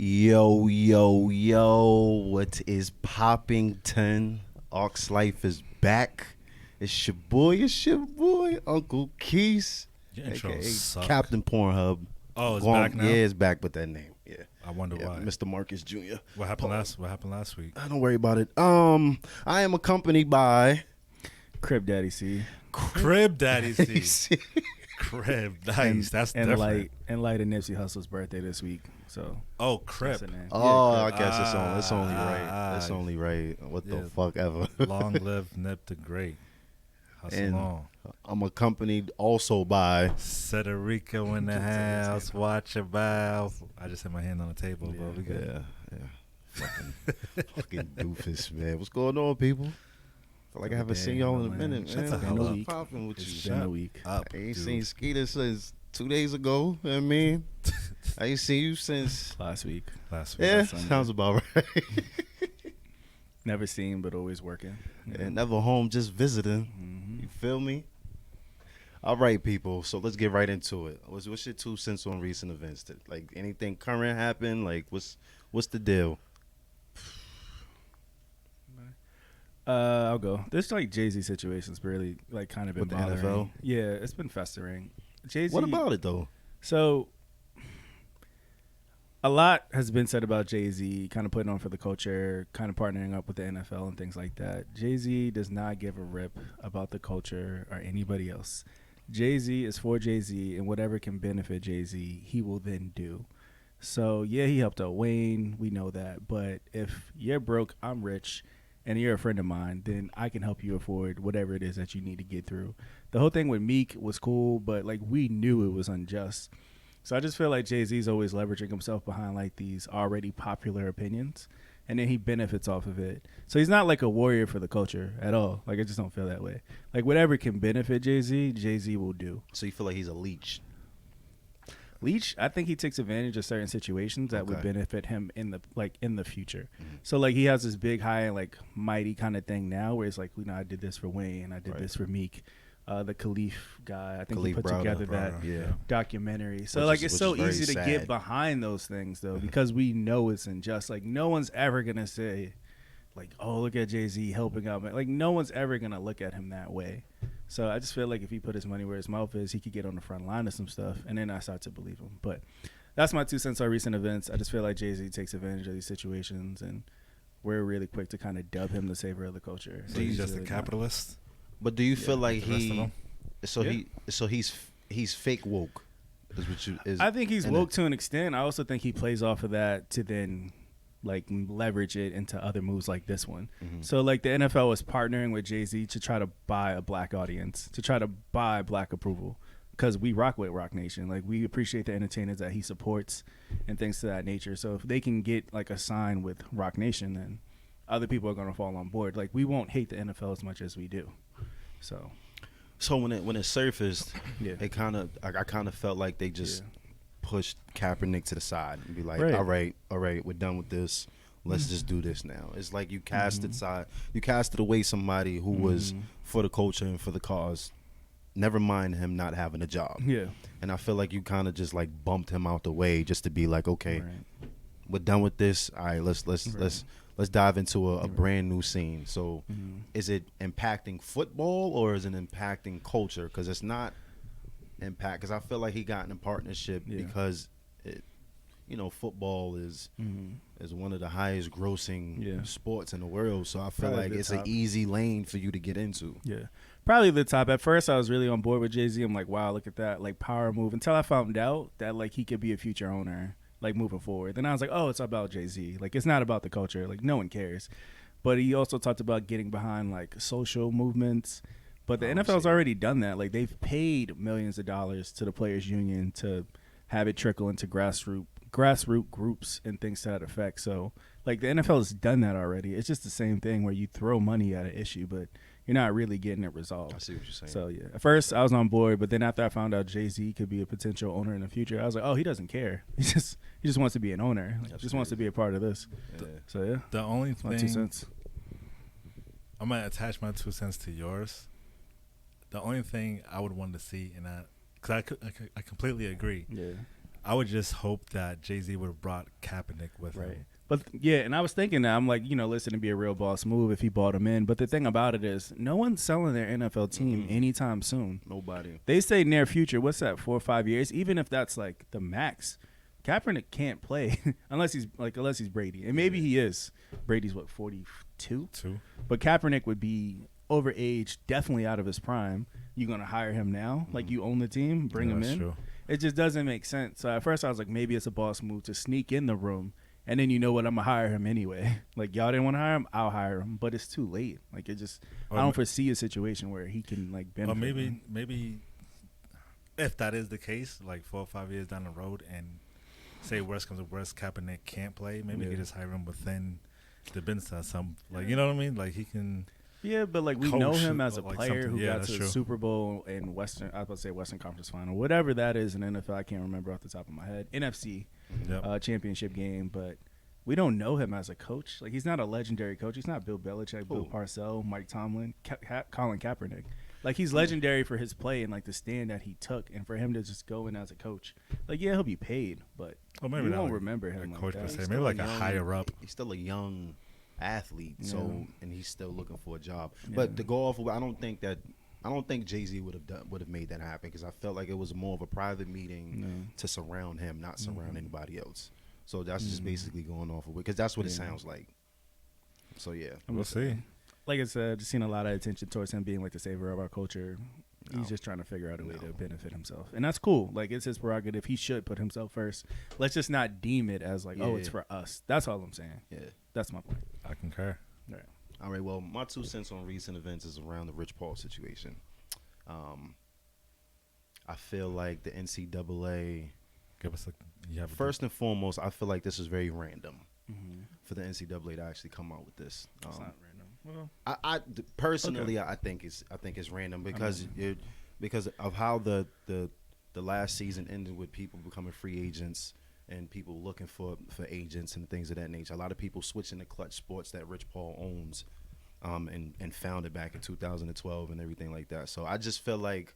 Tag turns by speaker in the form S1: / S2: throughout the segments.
S1: Yo, yo, yo, what is poppington? Ox Life is back. It's your boy, Uncle Keys,
S2: Your intros
S1: aka
S2: suck.
S1: Captain Pornhub.
S2: Oh, it's back now?
S1: Yeah, it's back with that name. Yeah.
S2: I wonder why.
S1: Mr. Marcus Jr.
S2: What happened last week?
S1: Don't worry about it. I am accompanied by
S3: Crib Daddy C.
S2: Crib Daddy C.
S1: C.
S2: Crib, nice. That's
S3: and
S2: different.
S3: light of Nipsey Hussle's birthday this week. So
S2: Oh,
S3: that's
S2: Crib.
S3: the name.
S1: Oh,
S3: Yeah,
S1: I
S3: Crib.
S1: guess it's only right. It's
S2: ah.
S1: only right. What the
S2: Yeah.
S1: fuck ever.
S2: Long live Nip the Great. Hustle
S1: And-
S2: on.
S1: I'm accompanied also by
S2: Cedrico in the house. Watch your mouth. I just hit my hand on the table, but we good.
S1: Yeah. Fucking doofus, man. What's going on, people? Feel like I haven't seen y'all in a minute,
S2: Shut
S1: man.
S2: the hell
S1: What's
S3: up.
S1: popping with
S3: It's
S1: you?
S3: been a week.
S2: Up,
S1: I ain't
S2: dude.
S1: seen Skeeter since 2 days ago. You know what I mean, I ain't seen you since.
S3: Last week.
S2: Last week.
S1: Yeah,
S3: Sunday.
S1: sounds about right.
S3: Never seen, but always working.
S1: And never home, just visiting.
S3: Mm-hmm.
S1: You feel me? All right, people. So let's get right into it. What's your 2 cents on recent events? Like anything current happen? Like what's the deal?
S3: I'll go. This like Jay-Z situation's really like kind of been
S1: With the
S3: bothering.
S1: NFL?
S3: Yeah, it's been festering. Jay-Z.
S1: What about it though?
S3: So, a lot has been said about Jay-Z, kind of putting on for the culture, kind of partnering up with the NFL and things like that. Jay-Z does not give a rip about the culture or anybody else. Jay-Z is for Jay-Z, and whatever can benefit Jay-Z, he will then do. So, yeah, he helped out Wayne. We know that. But if you're broke, I'm rich, and you're a friend of mine, then I can help you afford whatever it is that you need to get through. The whole thing with Meek was cool, but like we knew it was unjust. So I just feel like Jay-Z's always leveraging himself behind like these already popular opinions, and then he benefits off of it. So he's not like a warrior for the culture at all. Like I just don't feel that way. Like whatever can benefit Jay-Z, Jay-Z will do.
S1: So you feel like he's a leech?
S3: Leach, I think he takes advantage of certain situations that would
S1: Okay.
S3: benefit him in the future.
S1: Mhm.
S3: So like he has this big, high, and like mighty kind of thing now, where it's like, I did this for Wayne, I did
S1: Right.
S3: this for Meek, the Khalif guy. I think
S1: Khalif
S3: he put
S1: Browder.
S3: together that
S1: Yeah.
S3: documentary. So
S1: Which
S3: like
S1: is-
S3: it's
S1: which
S3: so
S1: is very
S3: easy to
S1: sad.
S3: get behind those things though, because we know it's unjust. Like no one's ever gonna say, like, oh look at Jay-Z helping out. Like no one's ever gonna look at him that way. So I just feel like if he put his money where his mouth is, he could get on the front line of some stuff, and then I start to believe him. But that's my 2 cents on recent events. I just feel like Jay-Z takes advantage of these situations, and we're really quick to kind of dub him the saver of the culture.
S2: So he's just
S3: really
S2: a
S3: not.
S2: capitalist?
S1: But do you feel like
S2: the rest of
S1: he?
S2: them?
S1: So he's fake woke. Is what you is?
S3: I think he's
S1: and
S3: woke to an extent. I also think he plays off of that to then like leverage it into other moves like this one.
S1: Mhm.
S3: So like the NFL was partnering with Jay-Z to try to buy a black audience, to try to buy black approval, because we rock with Rock Nation. Like we appreciate the entertainers that he supports and things to that nature. So if they can get like a sign with Rock Nation, then other people are going to fall on board. Like we won't hate the NFL as much as we do. So
S1: So when it surfaced,
S3: yeah.
S1: it kind of I kind of felt like they just pushed Kaepernick to the side and be like,
S3: Right.
S1: all right, we're done with this. Let's just do this now. It's like you casted
S3: Mhm.
S1: you casted away somebody who was
S3: Mhm.
S1: for the culture and for the cause. Never mind him not having a job.
S3: Yeah.
S1: And I feel like you kind of just like bumped him out the way just to be like, okay,
S3: Right.
S1: we're done with this. All right, let's dive into a
S3: Right.
S1: brand new scene. So
S3: Mhm.
S1: is it impacting football or is it impacting culture? Because it's not impact. Because I feel like he got in a partnership
S3: Yeah.
S1: because football is
S3: Mhm.
S1: one of the highest grossing
S3: Yeah.
S1: sports in the world. So I feel
S3: Probably
S1: like
S3: the
S1: it's
S3: top.
S1: an easy lane for you to get into.
S3: Yeah. Probably the top. At first, I was really on board with Jay-Z. I'm like, wow, look at that, like, power move. Until I found out that, like, he could be a future owner, like, moving forward. Then I was like, oh, it's about Jay-Z. Like, it's not about the culture. Like, no one cares. But he also talked about getting behind, like, social movements. But the
S1: Oh,
S3: NFL's
S1: see.
S3: already done that. Like, they've paid millions of dollars to the players' union to have it trickle into grassroots groups and things to that effect. So, like, the NFL has done that already. It's just the same thing where you throw money at an issue, but you're not really getting it
S1: I
S3: resolved.
S1: see what you're saying.
S3: So, yeah. At first, I was on board, but then after I found out Jay-Z could be a potential owner in the future, I was like, oh, he doesn't care. He just wants to be an owner. Like,
S1: That's
S3: just wants to be a part of this.
S1: Yeah.
S3: So, yeah.
S2: The only
S3: That's my 2
S2: thing
S3: cents.
S2: I'm gonna attach my 2 cents to yours. The only thing I would want to see in that, because I completely agree.
S3: Yeah.
S2: I would just hope that Jay-Z would have brought Kaepernick with him.
S3: But yeah, and I was thinking that I'm like, listen, it'd be a real boss move if he bought him in. But the thing about it is, no one's selling their NFL team anytime soon.
S1: Nobody.
S3: They say near future. What's that? 4 or 5 years? Even if that's like the max, Kaepernick can't play unless he's Brady, and maybe he is. Brady's what, 42? But Kaepernick would be overage, definitely out of his prime. You gonna hire him now? Like you own the team, bring him in.
S2: True.
S3: It just doesn't make sense. So at first I was like, maybe it's a boss move to sneak in the room. And then I'm going to hire him anyway. Like, y'all didn't want to hire him, I'll hire him. But it's too late. Like, I don't foresee a situation where he can, like, benefit.
S2: Or maybe if that is the case, like 4 or 5 years down the road, and say worst comes to worst, Kaepernick can't play, maybe you could just hire him within the business. You know what I mean? Like, he can...
S3: Yeah, but, like, we know him as a
S2: like
S3: player who got to the
S2: true.
S3: Super Bowl and I was about to say Western Conference Final. Whatever that is in NFL, I can't remember off the top of my head. NFC. Championship game, but we don't know him as a coach. Like, he's not a legendary coach. He's not Bill Belichick, Bill Parcells, Mike Tomlin, Colin Kaepernick. Like, he's legendary for his play and, like, the stand that he took, and for him to just go in as a coach. Like, yeah, he'll be paid, but
S2: maybe
S3: we
S2: not
S3: won't
S2: like
S3: remember him like
S2: coach
S3: that.
S2: per se. Maybe like a higher up.
S1: He's still a young athlete, and he's still looking for a job.
S3: Yeah.
S1: But to go off of, I don't think Jay-Z would have made that happen, because I felt like it was more of a private meeting to surround him, not surround anybody else. So that's just basically going off of it, because that's what it sounds like. So yeah,
S2: we'll see.
S3: Like I said, just seen a lot of attention towards him being like the savior of our culture. He's just trying to figure out a way to benefit himself, and that's cool. Like, it's his prerogative. He should put himself first. Let's just not deem it as like, oh, it's for us. That's all I'm saying.
S1: Yeah,
S3: that's my point.
S2: I concur.
S1: All right. Well, my 2 cents on recent events is around the Rich Paul situation. I feel like the NCAA. First and foremost, I feel like this is very random for the NCAA to actually come out with this.
S3: It's not random. Well,
S1: I personally, I think it's random because of how the last season ended with people becoming free agents and people looking for agents and things of that nature. A lot of people switching to Clutch Sports that Rich Paul owns, and founded back in 2012 and everything like that. So I just feel like,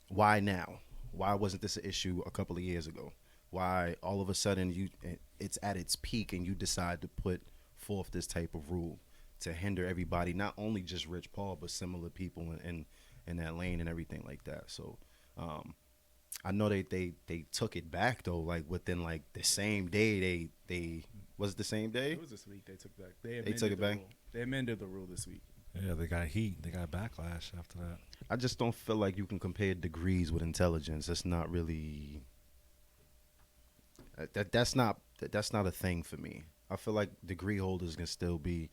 S1: why now? Why wasn't this an issue a couple of years ago? Why all of a sudden it's at its peak and you decide to put forth this type of rule to hinder everybody, not only just Rich Paul, but similar people in that lane and everything like that. So I know they took it back though, like within like the same day. They was it the same day?
S3: It was this week. They took back. They
S1: took it back.
S3: Rule. They amended the rule this week.
S2: Yeah, they got heat. They got backlash after that.
S1: I just don't feel like you can compare degrees with intelligence. That's not really. That's not a thing for me. I feel like degree holders can still be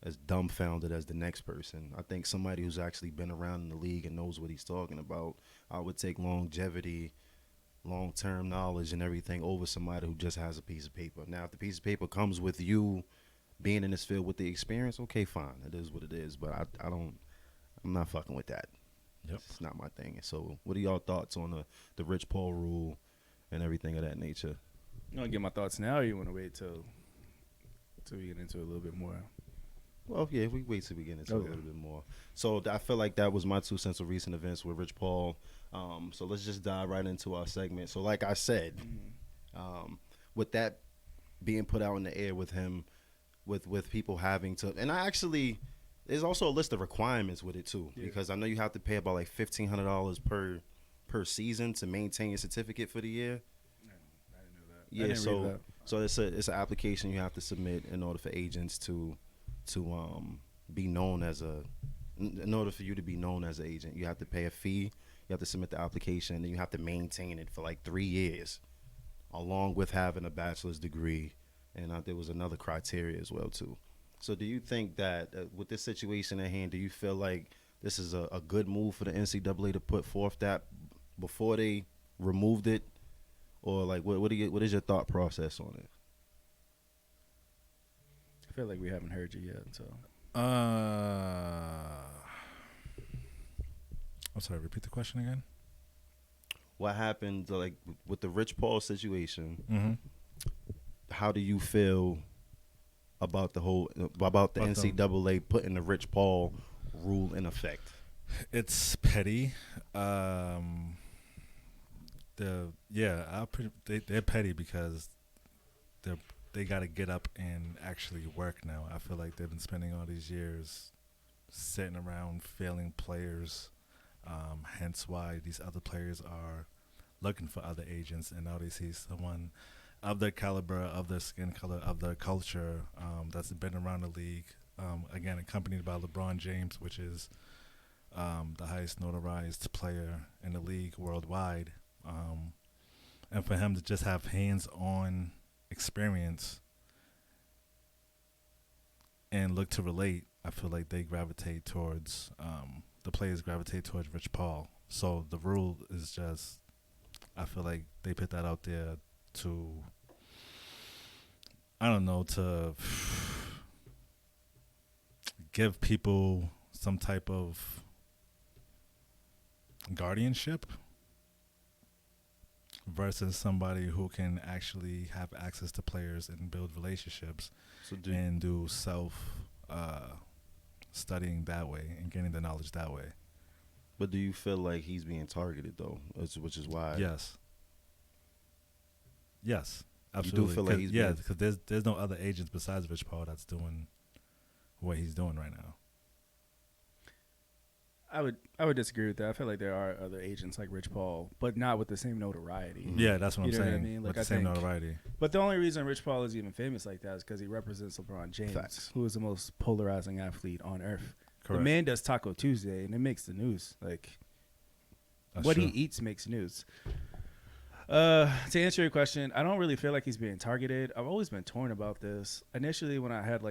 S1: as dumbfounded as the next person. I think somebody who's actually been around in the league and knows what he's talking about, I would take longevity, long-term knowledge and everything over somebody who just has a piece of paper. Now, if the piece of paper comes with you being in this field with the experience, okay, fine. It is what it is. But I'm not fucking with that.
S2: Yep.
S1: It's not my thing. So what are y'all thoughts on the Rich Paul rule and everything of that nature?
S3: You want to get my thoughts now, or you want to wait till we get into it a little bit more?
S1: Well, yeah, we wait till we get into it a little bit more. So I feel like that was my 2 cents of recent events with Rich Paul. So let's just dive right into our segment. So like I said, with that being put out in the air with him, with people having to, and there's also a list of requirements with it too, because I know you have to pay about like $1,500 per season to maintain your certificate for the year.
S3: I didn't know that.
S1: Yeah, so it's an application you have to submit in order for agents to be known as in order for you to be known as an agent, you have to pay a fee, you have to submit the application, and you have to maintain it for like 3 years, along with having a bachelor's degree, and there was another criteria as well too. So do you think that with this situation at hand, do you feel like this is a good move for the NCAA to put forth that before they removed it, or like what is your thought process on it?
S3: I feel like we haven't heard you yet, so.
S2: I'm sorry, repeat the question again.
S1: What happened like with the Rich Paul situation?
S2: Mm-hmm.
S1: How do you feel about the NCAA putting the Rich Paul rule in effect?
S2: It's petty. They're they're petty because they got to get up and actually work now. I feel like they've been spending all these years sitting around failing players. Hence why these other players are looking for other agents, and now they see someone of their caliber, of their skin color, of their culture, that's been around the league. Again, accompanied by LeBron James, which is the highest notarized player in the league worldwide. And for him to just have hands-on experience and look to relate, I feel like they gravitate towards, the players gravitate towards Rich Paul. So the rule is just, I feel like they put that out there to, I don't know, to give people some type of guardianship versus somebody who can actually have access to players and build relationships and do studying that way and getting the knowledge that way.
S1: But do you feel like he's being targeted though, which is why?
S2: Yes, absolutely.
S1: You do feel like he's
S2: because there's no other agents besides Rich Paul that's doing what he's doing right now.
S3: I would disagree with that. I feel like there are other agents like Rich Paul, but not with the same notoriety.
S2: Yeah, that's what I'm saying.
S3: What I mean?
S2: With the same notoriety.
S3: But the only reason Rich Paul is even famous like that is because he represents LeBron James,
S1: Facts.
S3: who is the most polarizing athlete on earth.
S2: Correct.
S3: The man does Taco Tuesday, and it makes the news. Like,
S2: That's
S3: what
S2: true.
S3: he eats makes news. To answer your question, I don't really feel like he's being targeted. I've always been torn about this. Initially, when I heard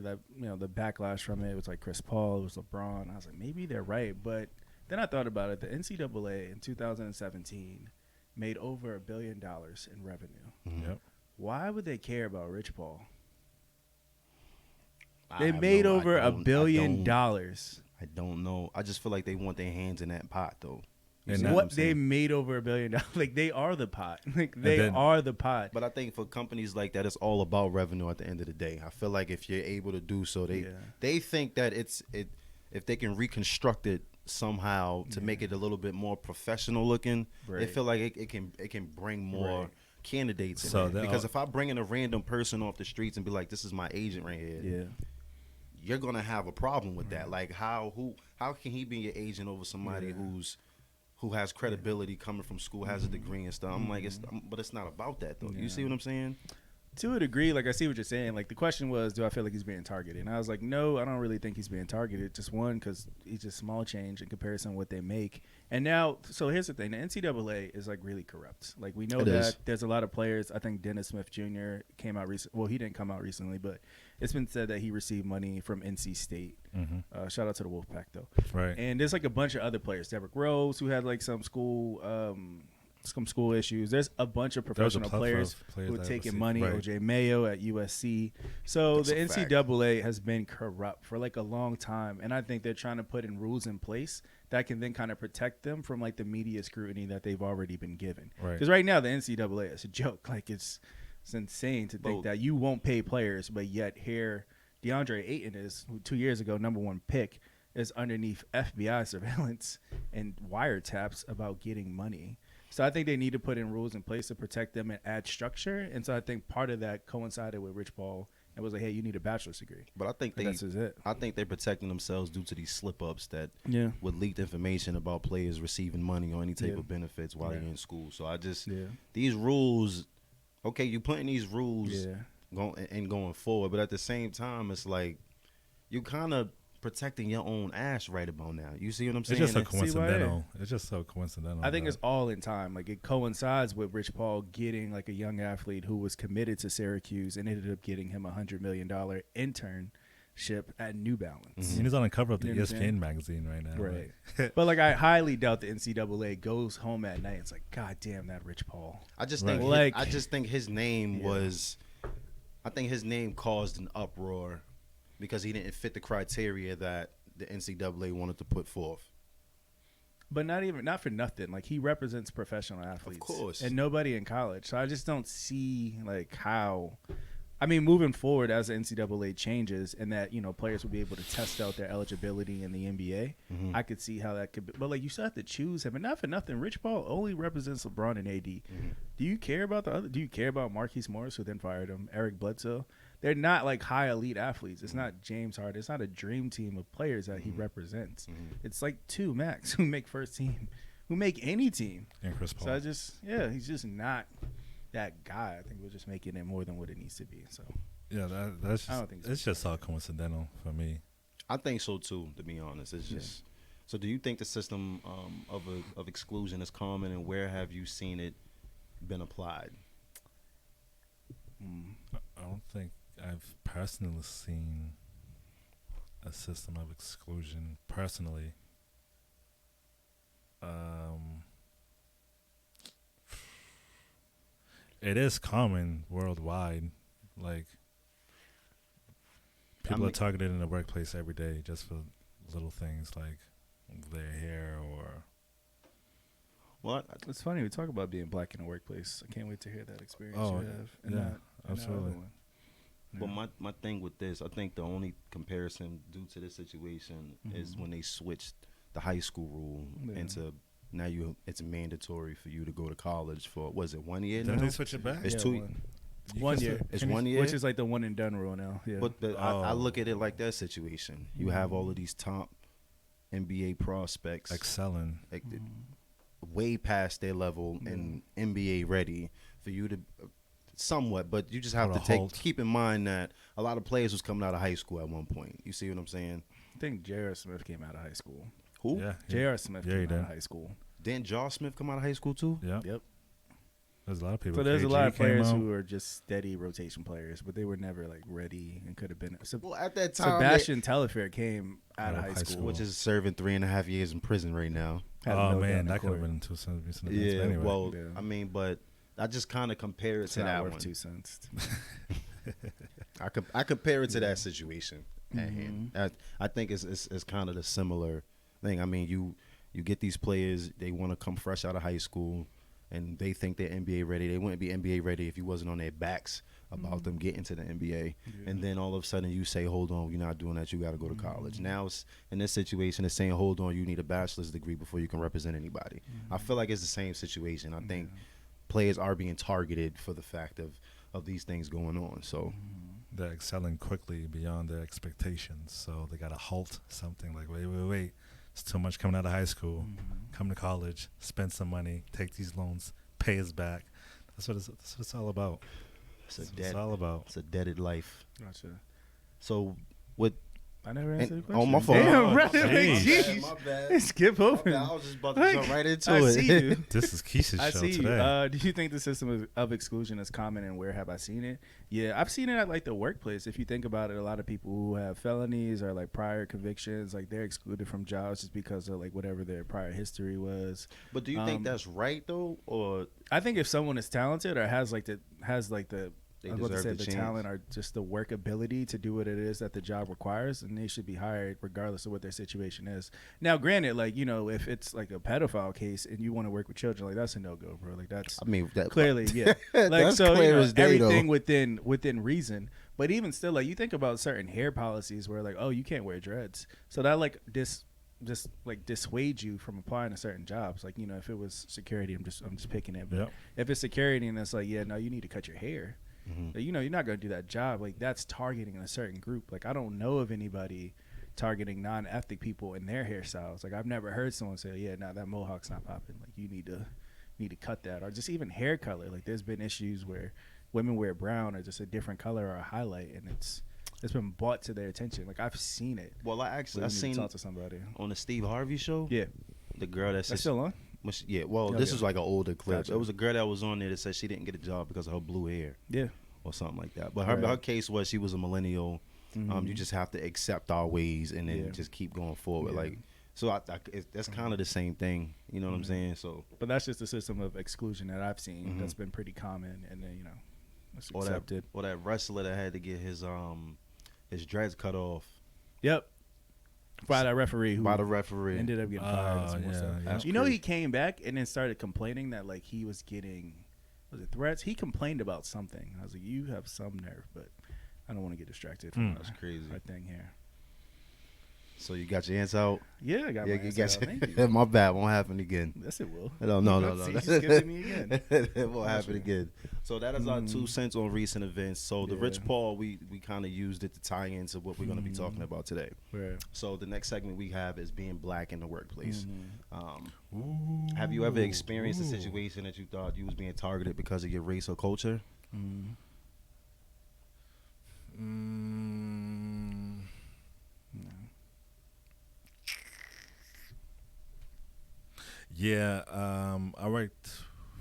S3: that, the backlash from it was like Chris Paul, it was LeBron. I was like, maybe they're right. But then I thought about it. The NCAA in 2017 made over $1 billion in revenue.
S1: Mm-hmm.
S2: Yep.
S3: Why would they care about Rich Paul?
S1: I
S3: They
S1: have
S3: made
S1: no-
S3: over
S1: I
S3: $1
S1: don't-
S3: billion.
S1: I don't know. I just feel like they want their hands in that pot though. You
S2: And
S1: see
S2: that-
S1: what I'm
S3: What they
S1: saying?
S3: made over $1 billion. Like, they are the pot. Like, they
S2: then-
S3: are the pot.
S1: But I think for companies like that, it's all about revenue at the end of the day. I feel like if you're able to do so, they think that if they can reconstruct it somehow to make it a little bit more professional looking, they feel like it can bring more candidates in
S2: So
S1: there.
S2: they're
S1: Because
S2: all-
S1: if I bring in a random person off the streets and be like, this is my agent right here, you're gonna have a problem with that. Like how can he be your agent over somebody who has credibility coming from school, has a degree and stuff? I'm like, but it's not about that though. You see what I'm saying?
S3: To a degree, like, I see what you're saying. Like, the question was, do I feel like he's being targeted? And I was like, no, I don't really think he's being targeted. Just one, because he's just small change in comparison to what they make. And now, so here's the thing. The NCAA is, like, really corrupt. Like, we know
S1: It
S3: that
S1: is.
S3: there's a lot of players. I think Dennis Smith Jr. came out recently. Well, he didn't come out recently, but it's been said that he received money from NC State. Shout out to the Wolfpack, though.
S2: Right.
S3: And there's, like, a bunch of other players. Derrick Rose, who had, like, some school issues. There's a bunch of professional players who are taking money.
S2: Right.
S3: OJ Mayo at USC. So
S1: That's
S3: the
S1: a fact.
S3: NCAA has been corrupt for like a long time, and I think they're trying to put in rules in place that can then kind of protect them from like the media scrutiny that they've already been given.
S2: Right.
S3: Because right now the NCAA is a joke. Like it's insane to think that you won't pay players, but yet here DeAndre Ayton is, who 2 years ago #1 pick, is underneath FBI surveillance and wiretaps about getting money. So I think they need to put in rules in place to protect them and add structure. And so I think part of that coincided with Rich Paul and was like, hey, you need a bachelor's degree.
S1: But I think
S3: And that's just it.
S1: I think they're protecting themselves due to these slip ups that
S3: Yeah.
S1: with leaked information about players receiving money or any type of benefits while
S3: Yeah.
S1: they're in school. So I just
S3: Yeah.
S1: these rules, okay, you putting these rules
S3: Yeah.
S1: going forward, but at the same time, it's like you kind of protecting your own ass right about now. You see what I'm
S2: It's
S1: saying?
S2: just so
S3: See why-
S2: coincidental. It's just so coincidental.
S3: I think it's all in time. Like it coincides with Rich Paul getting like a young athlete who was committed to Syracuse and ended up getting him $100 million internship at New Balance.
S2: He's on the cover of the
S3: You know what I'm saying?
S2: ESPN magazine right now.
S3: Right.
S2: Like,
S3: But like I highly doubt the NCAA goes home at night. It's like, God damn that Rich Paul.
S1: I just
S2: Right.
S1: think
S3: Like-
S1: I just think his name
S3: Yeah.
S1: was. I think his name caused an uproar because he didn't fit the criteria that the NCAA wanted to put forth.
S3: But not for nothing. Like he represents professional athletes.
S1: course.
S3: And nobody in college. So I just don't see like how I mean, moving forward as the NCAA changes and that, players will be able to test out their eligibility in the NBA, I could see how that could be. But, like, you still have to choose him. And not for nothing, Rich Paul only represents LeBron and AD. Do you care about the other? Do you care about Marquise Morris, who then fired him, Eric Bledsoe? They're not, like, high elite athletes. It's not James Harden. It's not a dream team of players that he represents. It's like 2 max who make first team, who make any team.
S2: And Chris Paul.
S3: So he's just not that guy. I think we're just making it more than what it needs to be. So
S2: yeah, that's just,
S3: I don't think so.
S2: It's just all coincidental for me.
S1: I think so too. To be honest, it's just. So, do you think the system of exclusion is common, and where have you seen it been applied?
S2: I don't think I've personally seen a system of exclusion personally. It is common worldwide. Like, people are targeted in the workplace every day just for little things like their hair or.
S1: What?
S3: It's funny we talk about being black in the workplace. I can't wait to hear that experience you have.
S2: Yeah, absolutely.
S1: But my thing with this, I think the only comparison due to this situation is when they switched the high school rule into. Now it's mandatory for you to go to college for, was it 1 year now?
S2: Did they switch it back?
S1: It's
S3: 1 year.
S1: It's 1 year?
S3: Which is like the one and done rule now. Yeah.
S1: But I look at it like that situation. You have all of these top NBA prospects.
S2: Excelling.
S1: Like, way past their level and NBA ready for you to somewhat, but you just have to keep in mind that a lot of players was coming out of high school at one point. You see what I'm saying?
S3: I think J.R. Smith came out of high school.
S1: Who?
S2: Yeah,
S3: J.R. Smith came out of high school.
S1: Didn't Josh Smith come out of high school too?
S2: Yeah.
S3: Yep.
S2: There's a lot of people.
S3: So there's a lot of players who are just steady rotation players, but they were never like ready and could have been.
S1: Well, at that time,
S3: Sebastian Telfair came out of high school,
S1: which is serving 3.5 years in prison right now.
S2: Oh man, that could have been 2 cents.
S1: Yeah.
S2: Anyway.
S1: Well, I mean, but I just kind of compare it to that
S3: worth
S1: one.
S3: 2 cents.
S1: I compare it to that situation at hand. I think it's kind of the similar thing. I mean, you get these players, they want to come fresh out of high school, and they think they're NBA ready. They wouldn't be NBA ready if you wasn't on their backs about them getting to the NBA. Yeah. And then all of a sudden you say, hold on, you're not doing that. You got to go to college. Now it's, in this situation, it's saying, hold on, you need a bachelor's degree before you can represent anybody. I feel like it's the same situation. I think players are being targeted for the fact of these things going on. So
S2: they're excelling quickly beyond their expectations. So they got to halt something like, wait. It's too much coming out of high school. Come to college, spend some money, take these loans, pay us back. That's what it's all about. It's all about.
S1: It's a debted life.
S3: Gotcha.
S1: So what?
S3: I never answered the question.
S1: Oh, my fault.
S3: Damn, right.
S1: Jeez. My bad.
S3: Skip over.
S1: I was just about to jump right into it.
S3: I see you.
S2: This is Keisha's show today.
S3: Do you think the system of exclusion is common, and where have I seen it? Yeah, I've seen it at like the workplace. If you think about it, a lot of people who have felonies or like prior convictions, like they're excluded from jobs just because of like whatever their prior history was.
S1: But do you think that's right though, or
S3: I think if someone is talented or has the
S1: they
S3: I was about to
S1: deserve
S3: say
S1: the
S3: the
S1: chance.
S3: talent or just the work ability to do what it is that the job requires, and they should be hired regardless of what their situation is. Now, granted, like, you know, if it's like a pedophile case and you want to work with children, like that's a no-go, bro. Like that's clearly, yeah. Like
S1: that's
S3: so,
S1: clear
S3: you know,
S1: as day,
S3: everything
S1: though.
S3: within reason. But even still, like you think about certain hair policies where like, oh, you can't wear dreads, so that like just dissuade you from applying to certain jobs. Like, you know, if it was security, I'm just picking it. But if it's security and it's like, yeah, no, you need to cut your hair. Like, you know, you're not going to do that job. Like, that's targeting a certain group. Like, I don't know of anybody targeting non-ethnic people in their hairstyles. Like, I've never heard someone say, yeah, no, that mohawk's not popping. Like, you need to cut that. Or just even hair color. Like, there's been issues where women wear brown or just a different color or a highlight, and it's been brought to their attention. Like, I've seen it.
S1: Well, I seen
S3: talk to somebody
S1: on the Steve Harvey show.
S3: Yeah,
S1: the girl that's
S3: still on.
S1: Yeah, well, this is like an older clip. Gotcha. It was a girl that was on there that said she didn't get a job because of her blue hair.
S3: Yeah. Or
S1: something like that. But her case was she was a millennial. You just have to accept our ways and then just keep going forward. Like, so that's kind of the same thing. You know what I'm saying? So,
S3: but that's just a system of exclusion that I've seen that's been pretty common, and then, you know, it's accepted.
S1: Or that wrestler that had to get his dreads cut off.
S3: Yep. By the referee. Ended up getting fired.
S2: Yeah.
S3: You know, he came back and then started complaining that like he was getting was it threats? He complained about something. I was like, you have some nerve, but I don't want to get distracted from
S1: That's crazy.
S3: our thing here.
S1: So you got your hands out?
S3: Yeah, I got my hands out. Thank
S1: Your,
S3: you.
S1: my bad. Won't happen again.
S3: Yes, it will.
S1: No.
S3: See, you skipping me again.
S1: It won't happen again. So that is our 2 cents on recent events. So the Rich Paul, we kind of used it to tie into what we're going to be talking about today.
S3: Right.
S1: So the next segment we have is being black in the workplace. Have you ever experienced a situation that you thought you was being targeted because of your race or culture?
S2: Yeah, I worked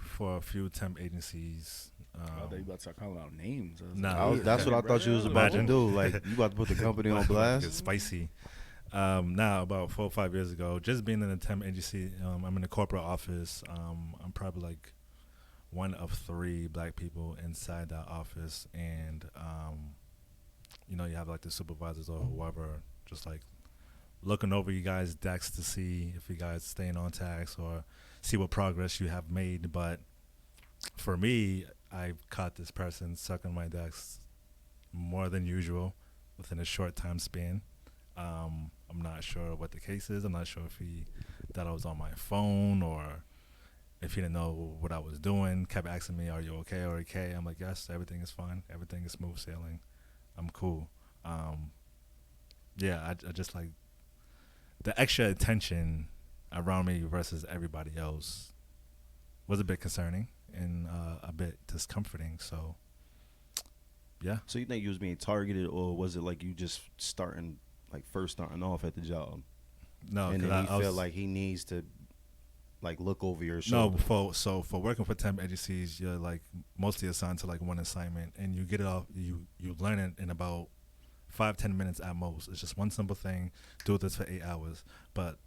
S2: for a few temp agencies.
S3: I thought you about to start calling out names.
S2: Nah,
S1: That's what I thought you was about to do. Like, you about to put the company on blast?
S2: It's spicy. Now, about 4 or 5 years ago, just being in a temp agency, I'm in the corporate office. I'm probably like one of 3 black people inside that office. And, you have like the supervisors or whoever just like looking over you guys' decks to see if you guys staying on task or see what progress you have made. But for me, I caught this person sucking my decks more than usual within a short time span. I'm not sure what the case is. I'm not sure if he thought I was on my phone or if he didn't know what I was doing. Kept asking me, "Are you okay? Or okay?" I'm like, "Yes, everything is fine. Everything is smooth sailing. I'm cool." I just like the extra attention around me versus everybody else was a bit concerning and a bit discomforting. So, yeah.
S1: So you think you was being targeted, or was it like you just first starting off at the job?
S2: No,
S1: and then he feel like he needs to like look over your shoulder.
S2: No, for working for temp agencies, you're like mostly assigned to like one assignment, and you get it off. You learn it in about 5-10 minutes at most. It's just one simple thing. Do this for 8 hours. But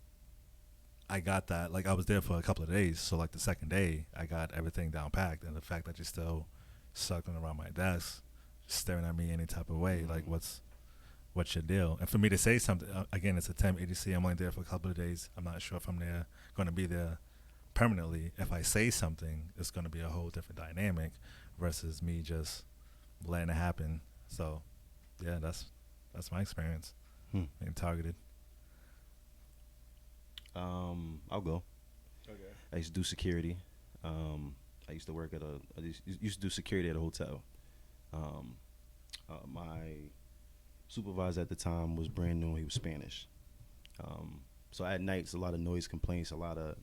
S2: I got that. Like I was there for a couple of days, so like the second day, I got everything down packed, and the fact that you're still sucking around my desk, staring at me any type of way, like what's your deal? And for me to say something, again, it's a temp agency. I'm only there for a couple of days. I'm not sure if I'm going to be there permanently. If I say something, it's going to be a whole different dynamic versus me just letting it happen. So, yeah, that's my experience being targeted.
S1: I'll go. Okay. I used to do security. I used to work at used to do security at a hotel. My supervisor at the time was brand new. He was Spanish. So at nights, a lot of noise complaints, a lot of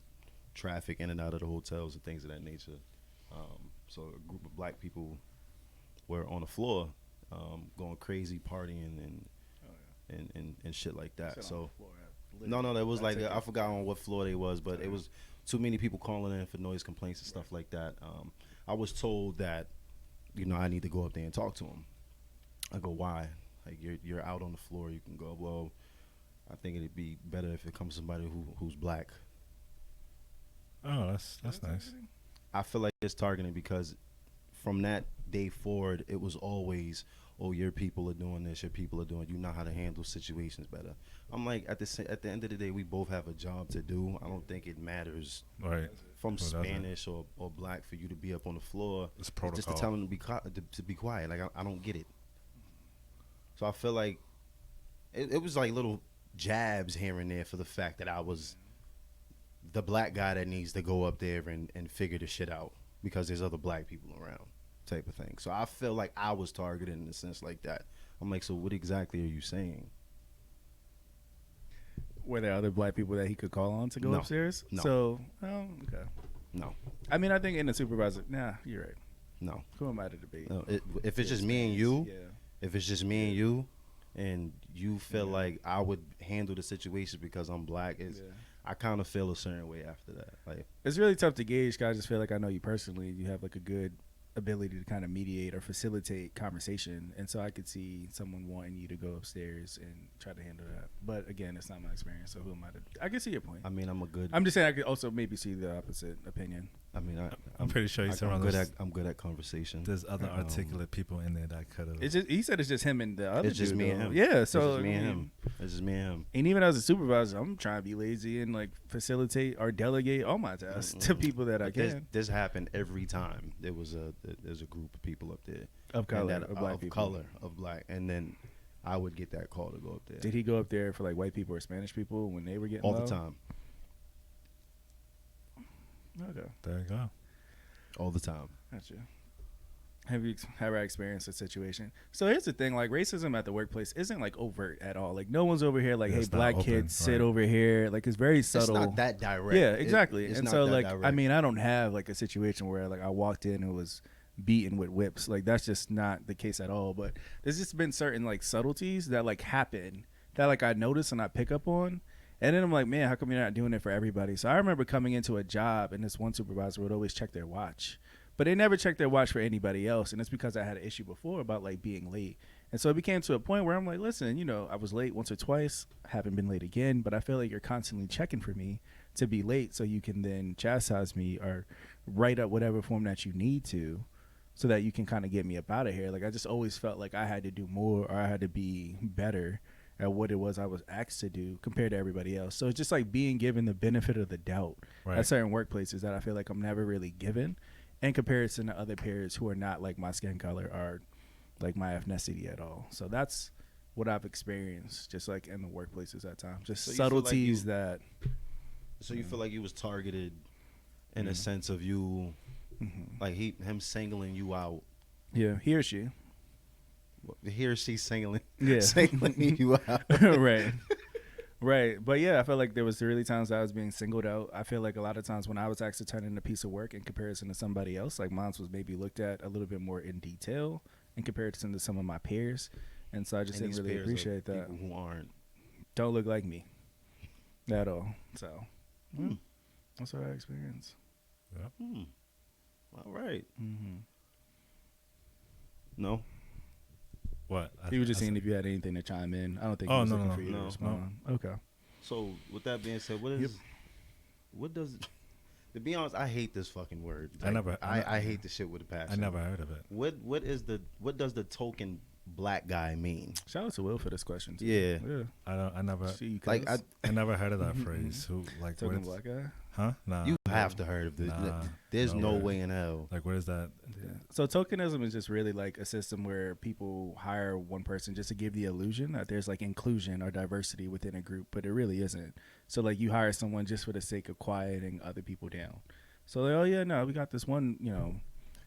S1: traffic in and out of the hotels and things of that nature. So a group of black people were on the floor, going crazy, partying and shit like that. So no, that was like I forgot on what floor they was, but it was too many people calling in for noise complaints and stuff like that. I was told that, I need to go up there and talk to him. I go, why? Like you're out on the floor. You can go. Well, I think it'd be better if it comes somebody who's black.
S2: Oh, that's nice.
S1: I feel like it's targeting because from that day forward, it was always, oh, your people are doing this. Your people are doing. You know how to handle situations better. I'm like, at the end of the day, we both have a job to do. I don't think it matters,
S2: right?
S1: From Spanish or black for you to be up on the floor.
S2: It's protocol.
S1: Just to tell them to be quiet. Like I don't get it. So I feel like it was like little jabs here and there for the fact that I was the black guy that needs to go up there and figure the shit out because there's other black people around, type of thing. So I feel like I was targeted in a sense like that. I'm like, so what exactly are you saying?
S3: Were there other black people that he could call on to go upstairs?
S1: No.
S3: So, okay.
S1: No.
S3: I mean, I think in the supervisor, you're right.
S1: No.
S3: Who am I to debate?
S1: No, if it's just me and you, if it's just me and you, and you feel like I would handle the situation because I'm black, I kind of feel a certain way after that. Like,
S3: it's really tough to gauge, because I just feel like I know you personally. You have like a good ability to kind of mediate or facilitate conversation, and so I could see someone wanting you to go upstairs and try to handle that. But again, it's not my experience, so who am I to? I can see your point.
S1: I mean, I'm
S3: just saying I could also maybe see the opposite opinion.
S1: I mean,
S2: I'm pretty sure he's around.
S1: I'm good at conversation.
S2: There's other articulate people in there that could have.
S3: It's just he said it's just him and the other.
S1: It's just
S3: dude,
S1: me and
S3: though.
S1: him.
S3: Yeah,
S1: It's
S3: so
S1: just me and him. It's just me and him.
S3: And even as a supervisor, I'm trying to be lazy and like facilitate or delegate all my tasks to people that I can.
S1: This happened every time. There's a group of people up there
S3: Of color,
S1: and
S3: of black people.
S1: color, of black, and then I would get that call to go up there.
S3: Did he go up there for like white people or Spanish people when they were getting
S1: all
S3: low?
S1: the time?
S3: Okay,
S2: There you go.
S1: All the time.
S3: gotcha. Have you ever experienced a situation? So here's the thing: like racism at the workplace isn't like overt at all. Like no one's over here like, hey,
S2: It's not
S3: black
S2: open,
S3: kids sit
S2: right.
S3: over here. Like it's very subtle.
S1: It's not that direct.
S3: Yeah, exactly.
S1: It's
S3: And
S1: not
S3: so
S1: that
S3: like I
S1: direct.
S3: mean, I don't have like a situation where like I walked in and was beaten with whips. Like that's just not the case at all. But there's just been certain like subtleties that like happen that like I notice and I pick up on. And then I'm like, man, how come you're not doing it for everybody? So I remember coming into a job and this one supervisor would always check their watch. But they never checked their watch for anybody else. And it's because I had an issue before about like being late. And so it became to a point where I'm like, listen, you know, I was late once or twice, haven't been late again, but I feel like you're constantly checking for me to be late so you can then chastise me or write up whatever form that you need to so that you can kind of get me up out of here. Like I just always felt like I had to do more or I had to be better at what it was I was asked to do compared to everybody else. So it's just like being given the benefit of the doubt at certain workplaces that I feel like I'm never really given in comparison to other peers who are not like my skin color or like my ethnicity at all. So that's what I've experienced just like in the workplaces at times. Just
S1: So
S3: subtleties that.
S1: So you feel like you was targeted in a sense of you, like him singling you out.
S3: Yeah, he or she.
S1: He or she singling
S3: Yeah.
S1: singling you out.
S3: Right. Right. But yeah, I felt like there was really times I was being singled out. I feel like a lot of times when I was asked to turn in a piece of work in comparison to somebody else, like mine was maybe looked at a little bit more in detail in comparison to some of my peers. And so I just
S1: And
S3: didn't
S1: these
S3: really
S1: peers are
S3: appreciate that.
S1: People who aren't.
S3: Don't look like me at all. So that's what I experienced.
S1: All right.
S3: Mm-hmm.
S1: No.
S2: What?
S3: He was just seeing if you had anything to chime in. I don't think he
S2: Oh,
S3: was
S2: no,
S3: looking
S2: no,
S3: for you
S1: no,
S3: to respond. Okay.
S1: So with that being said, what does to be honest, I hate this fucking word. Like, I hate this shit with a passion.
S2: I never heard of it.
S1: What does the token black guy mean?
S3: Shout out to Will for this question too.
S1: Yeah.
S2: I never
S3: See you,
S1: Like
S3: cuz.
S2: I never heard of that phrase. Who like
S3: Token
S2: what
S3: black guy.
S2: Huh? Nah.
S1: You have to heard of this.
S2: Nah,
S1: There's no
S2: way.
S1: way in hell.
S2: Like what is that?
S3: Yeah. So tokenism is just really like a system where people hire one person just to give the illusion that there's like inclusion or diversity within a group, but it really isn't. So like you hire someone just for the sake of quieting other people down. So like, oh yeah, no, we got this one, you know,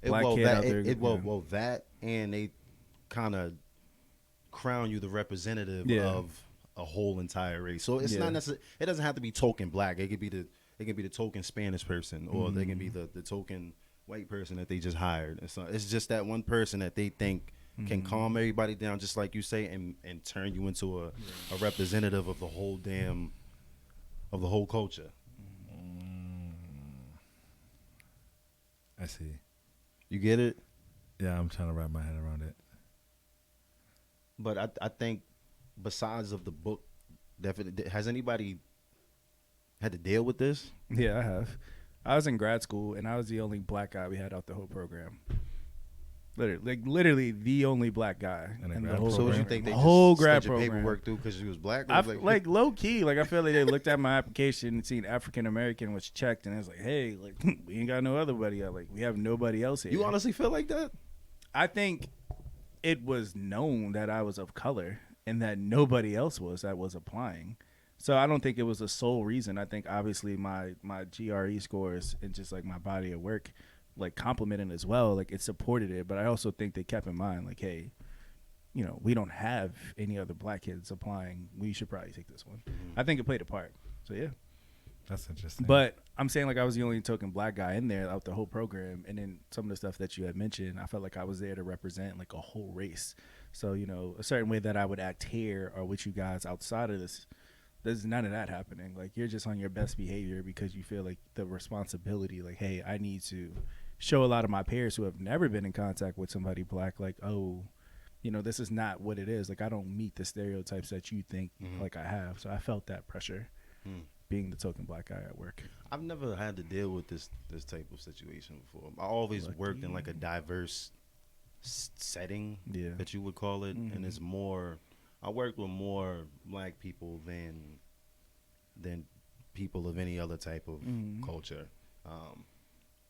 S3: black kid out there.
S1: Well, that and they kind of crown you the representative of a whole entire race. So it's not necessarily. It doesn't have to be token black. It could be the token Spanish person, or they can be the token white person that they just hired. And so it's just that one person that they think can calm everybody down, just like you say, and turn you into a representative of the whole culture.
S2: I see.
S1: You get it?
S2: Yeah, I'm trying to wrap my head around it.
S1: But I think besides of the book, definitely, has anybody had to deal with this?
S3: Yeah, I have. I was in grad school and I was the only black guy we had out the whole program. Literally the only black guy
S2: In a
S3: in the
S2: grad
S3: whole
S1: So
S3: program.
S1: would you think they
S3: The
S1: just
S3: whole
S1: slid
S3: grad
S1: your
S3: program
S1: paperwork through because you was black? Or
S3: I
S1: was
S3: like low key, like I feel like they looked at my application and seen African American was checked, and it was like, hey, like we ain't got no other buddy. Like we have nobody else here.
S1: you honestly feel like that?
S3: I think it was known that I was of color and that nobody else was that was applying. So I don't think it was the sole reason. I think obviously my GRE scores and just like my body of work like complimented as well. Like it supported it, but I also think they kept in mind like, hey, you know, we don't have any other black kids applying. We should probably take this one. I think it played a part. So yeah.
S2: That's interesting.
S3: But I'm saying like I was the only token black guy in there out the whole program, and then some of the stuff that you had mentioned, I felt like I was there to represent like a whole race. So you know, a certain way that I would act here or with you guys outside of this, there's none of that happening. Like you're just on your best behavior because you feel like the responsibility, like, hey, I need to show a lot of my peers who have never been in contact with somebody black, like, oh, you know, this is not what it is. Like I don't meet the stereotypes that you think like I have. So I felt that pressure. being the token black guy at work?
S1: I've never had to deal with this type of situation before. I always worked in like a diverse setting, that you would call it, and it's more. I worked with more black people than people of any other type of culture.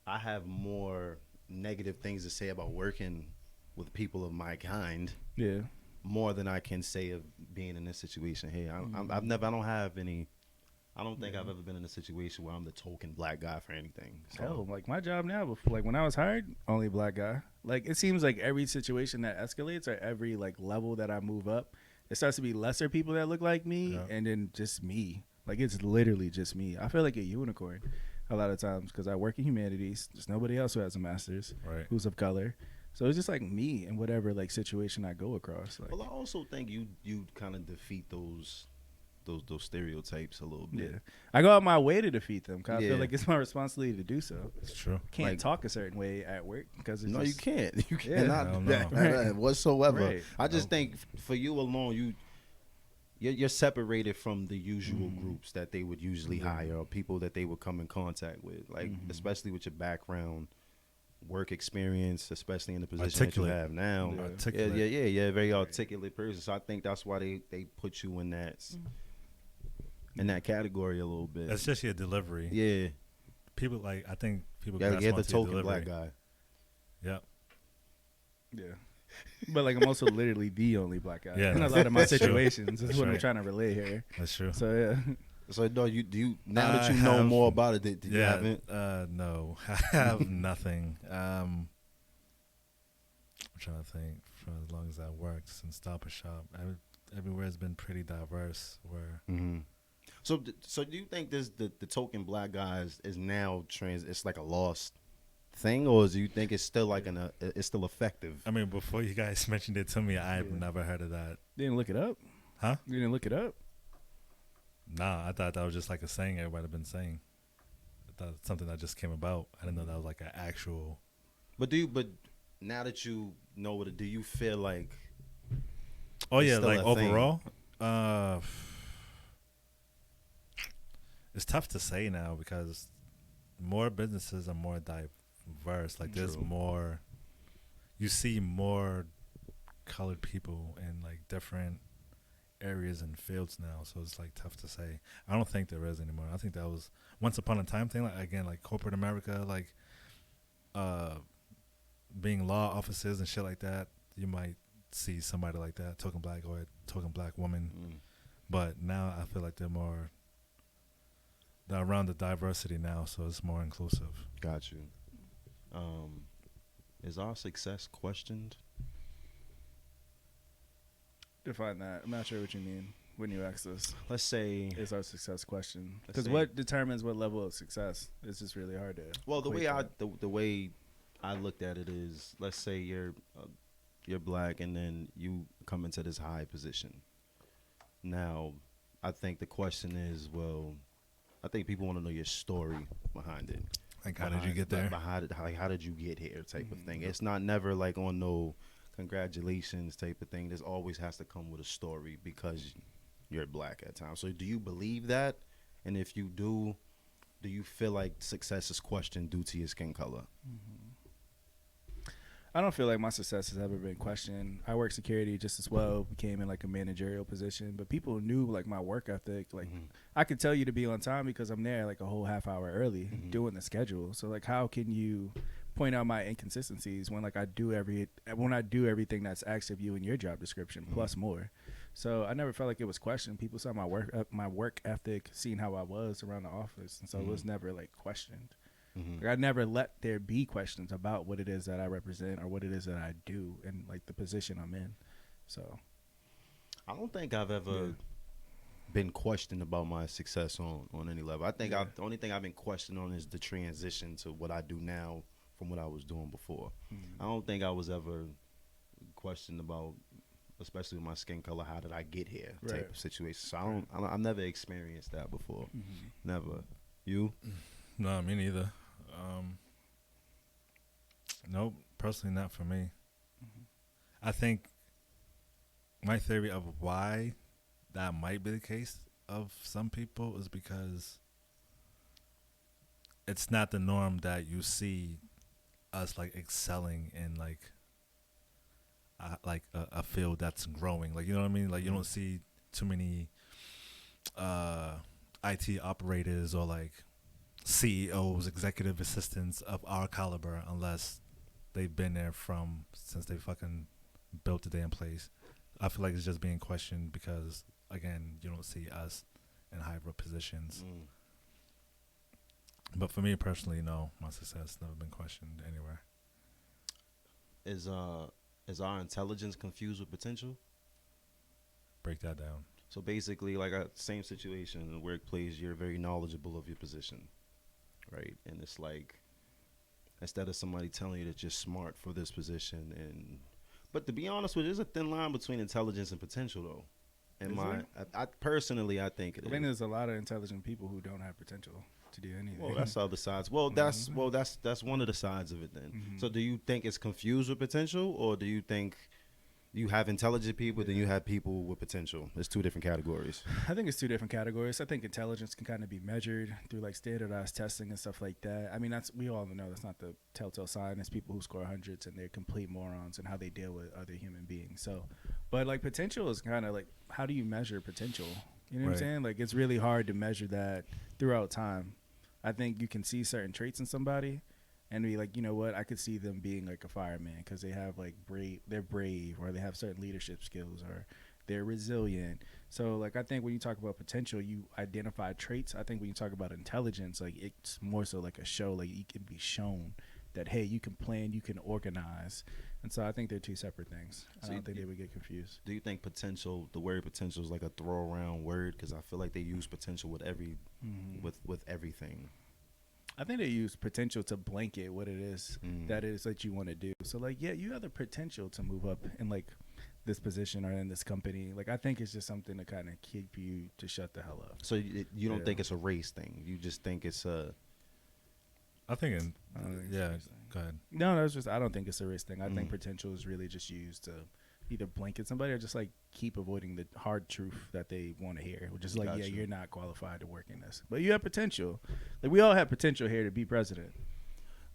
S1: I have more negative things to say about working with people of my kind.
S3: Yeah.
S1: More than I can say of being in this situation here. I don't have any. I don't think I've ever been in a situation where I'm the token black guy for anything. So.
S3: Hell, like my job now, before, like when I was hired, only black guy. Like it seems like every situation that escalates or every like level that I move up, it starts to be lesser people that look like me, and then just me. Like it's literally just me. I feel like a unicorn a lot of times because I work in humanities. There's nobody else who has a master's, who's of color. So it's just like me in whatever like situation I go across. Like,
S1: well, I also think you kind of defeat those stereotypes a little bit.
S3: Yeah, I go out my way to defeat them because I feel like it's my responsibility to do so.
S2: It's true.
S3: Can't
S2: like,
S3: talk a certain way at work because
S1: no,
S3: just,
S1: you can't. You cannot do that
S3: Right.
S1: whatsoever.
S3: Right.
S1: I just think for you alone, you're separated from the usual groups that they would usually hire or people that they would come in contact with, like especially with your background, work experience, especially in the position that you have now. Yeah, very articulate person. So I think that's why they put you in that category a little bit.
S2: That's just your delivery.
S1: Yeah,
S2: people like I think people
S1: get the token black guy.
S2: Yeah.
S3: Yeah. But like I'm also literally the only black guy
S2: in
S3: a lot of my situations.
S2: That's
S3: is what
S2: right.
S3: I'm trying to relay here.
S2: That's true.
S3: So yeah.
S1: So no, you now that you know more about it, you haven't?
S2: No, I have nothing. I'm trying to think. For as long as I worked since Stop and Shop, everywhere has been pretty diverse. Where
S1: So do you think this the token black guy is now it's like a lost thing, or do you think it's still like it's still effective?
S2: I mean, before you guys mentioned it to me, I've never heard of that.
S3: You didn't look it up?
S2: Huh?
S3: You didn't look it up?
S2: Nah, I thought that was just like a saying everybody been saying. I thought it's something that just came about. I didn't know that was like an actual.
S1: But now that you know what, do you feel like?
S2: Oh yeah, like overall, it's tough to say now because more businesses are more diverse. Like there's more, you see more colored people in like different areas and fields now, so it's like tough to say. I don't think there is anymore. I think that was once upon a time thing. Like again, like corporate America, like being law offices and shit like that. You might see somebody like that, token black or a token black woman. But now I feel like they're around the diversity now, so it's more inclusive.
S1: Got you. Is our success questioned?
S3: Define that. I'm not sure what you mean when you ask this.
S1: Let's say
S3: is our success question, because what determines what level of success? It's just really hard to.
S1: Well, the way I looked at it is, let's say you're black and then you come into this high position. Now, I think the question is, well, I think people want to know your story behind it.
S2: Like, how did you get there?
S1: How did you get here type of thing. It's not never like on no congratulations type of thing. This always has to come with a story because you're black at times. So do you believe that? And if you do you feel like success is questioned due to your skin color?
S3: I don't feel like my success has ever been questioned. I work security just as well, became in like a managerial position, but people knew like my work ethic. Like I could tell you to be on time because I'm there like a whole half hour early doing the schedule. So like how can you point out my inconsistencies when like I do everything that's asked of you in your job description plus more. So I never felt like it was questioned. People saw my work ethic, seeing how I was around the office, and so it was never like questioned. Like I never let there be questions about what it is that I represent or what it is that I do and like the position I'm in. So
S1: I don't think I've ever been questioned about my success on any level. I think the only thing I've been questioned on is the transition to what I do now from what I was doing before. I don't think I was ever questioned about, especially with my skin color, how did I get here type of situation. So I've never experienced that before. Never. You?
S2: No, me neither. Nope, personally not for me. I think my theory of why that might be the case, of some people is because it's not the norm that you see us like excelling in a field that's growing. Like, you know what I mean? Like, you don't see too many IT operators or like CEOs, executive assistants of our caliber unless they've been there from since they fucking built the damn place. I feel like it's just being questioned because, again, you don't see us in higher positions. But for me personally, no, my success never been questioned anywhere.
S1: Is our intelligence confused with potential?
S2: Break that down.
S1: So basically, like a same situation in the workplace, you're very knowledgeable of your position, right? And it's like, instead of somebody telling you that you're smart for this position, but to be honest with you, there's a thin line between intelligence and potential, though. And I personally, I think it
S3: I think there's a lot of intelligent people who don't have potential to do anything.
S1: Well, that's the other sides. Well, that's one of the sides of it then.
S3: Mm-hmm.
S1: So do you think it's confused with potential, or do you think you have intelligent people, then you have people with potential? It's two different categories.
S3: I think it's two different categories. I think intelligence can kind of be measured through like standardized testing and stuff like that. I mean, we all know that's not the telltale sign. It's people who score hundreds and they're complete morons and how they deal with other human beings. So, but like potential is kind of like, how do you measure potential? You know what I'm saying? Like, it's really hard to measure that throughout time. I think you can see certain traits in somebody and be like, you know what, I could see them being like a fireman because they have like they're brave, or they have certain leadership skills, or they're resilient. So like, I think when you talk about potential, you identify traits. I think when you talk about intelligence, like it's more so like a show, like you can be shown that, hey, you can plan, you can organize. And so I think they're two separate things. I don't think they would get confused.
S1: Do you think the word potential is like a throw around word? Because I feel like they use potential with with everything.
S3: I think they use potential to blanket what it is that you want to do. So like, yeah, you have the potential to move up in like this position or in this company. Like, I think it's just something to kind of keep you to shut the hell up.
S1: So you don't think it's a race thing? You just think it's a...
S2: I think, go ahead.
S3: No, I don't think it's a race thing. I think potential is really just used to either blanket somebody or just like keep avoiding the hard truth that they want to hear, which is like, yeah, you're not qualified to work in this, but you have potential. Like, we all have potential here to be president.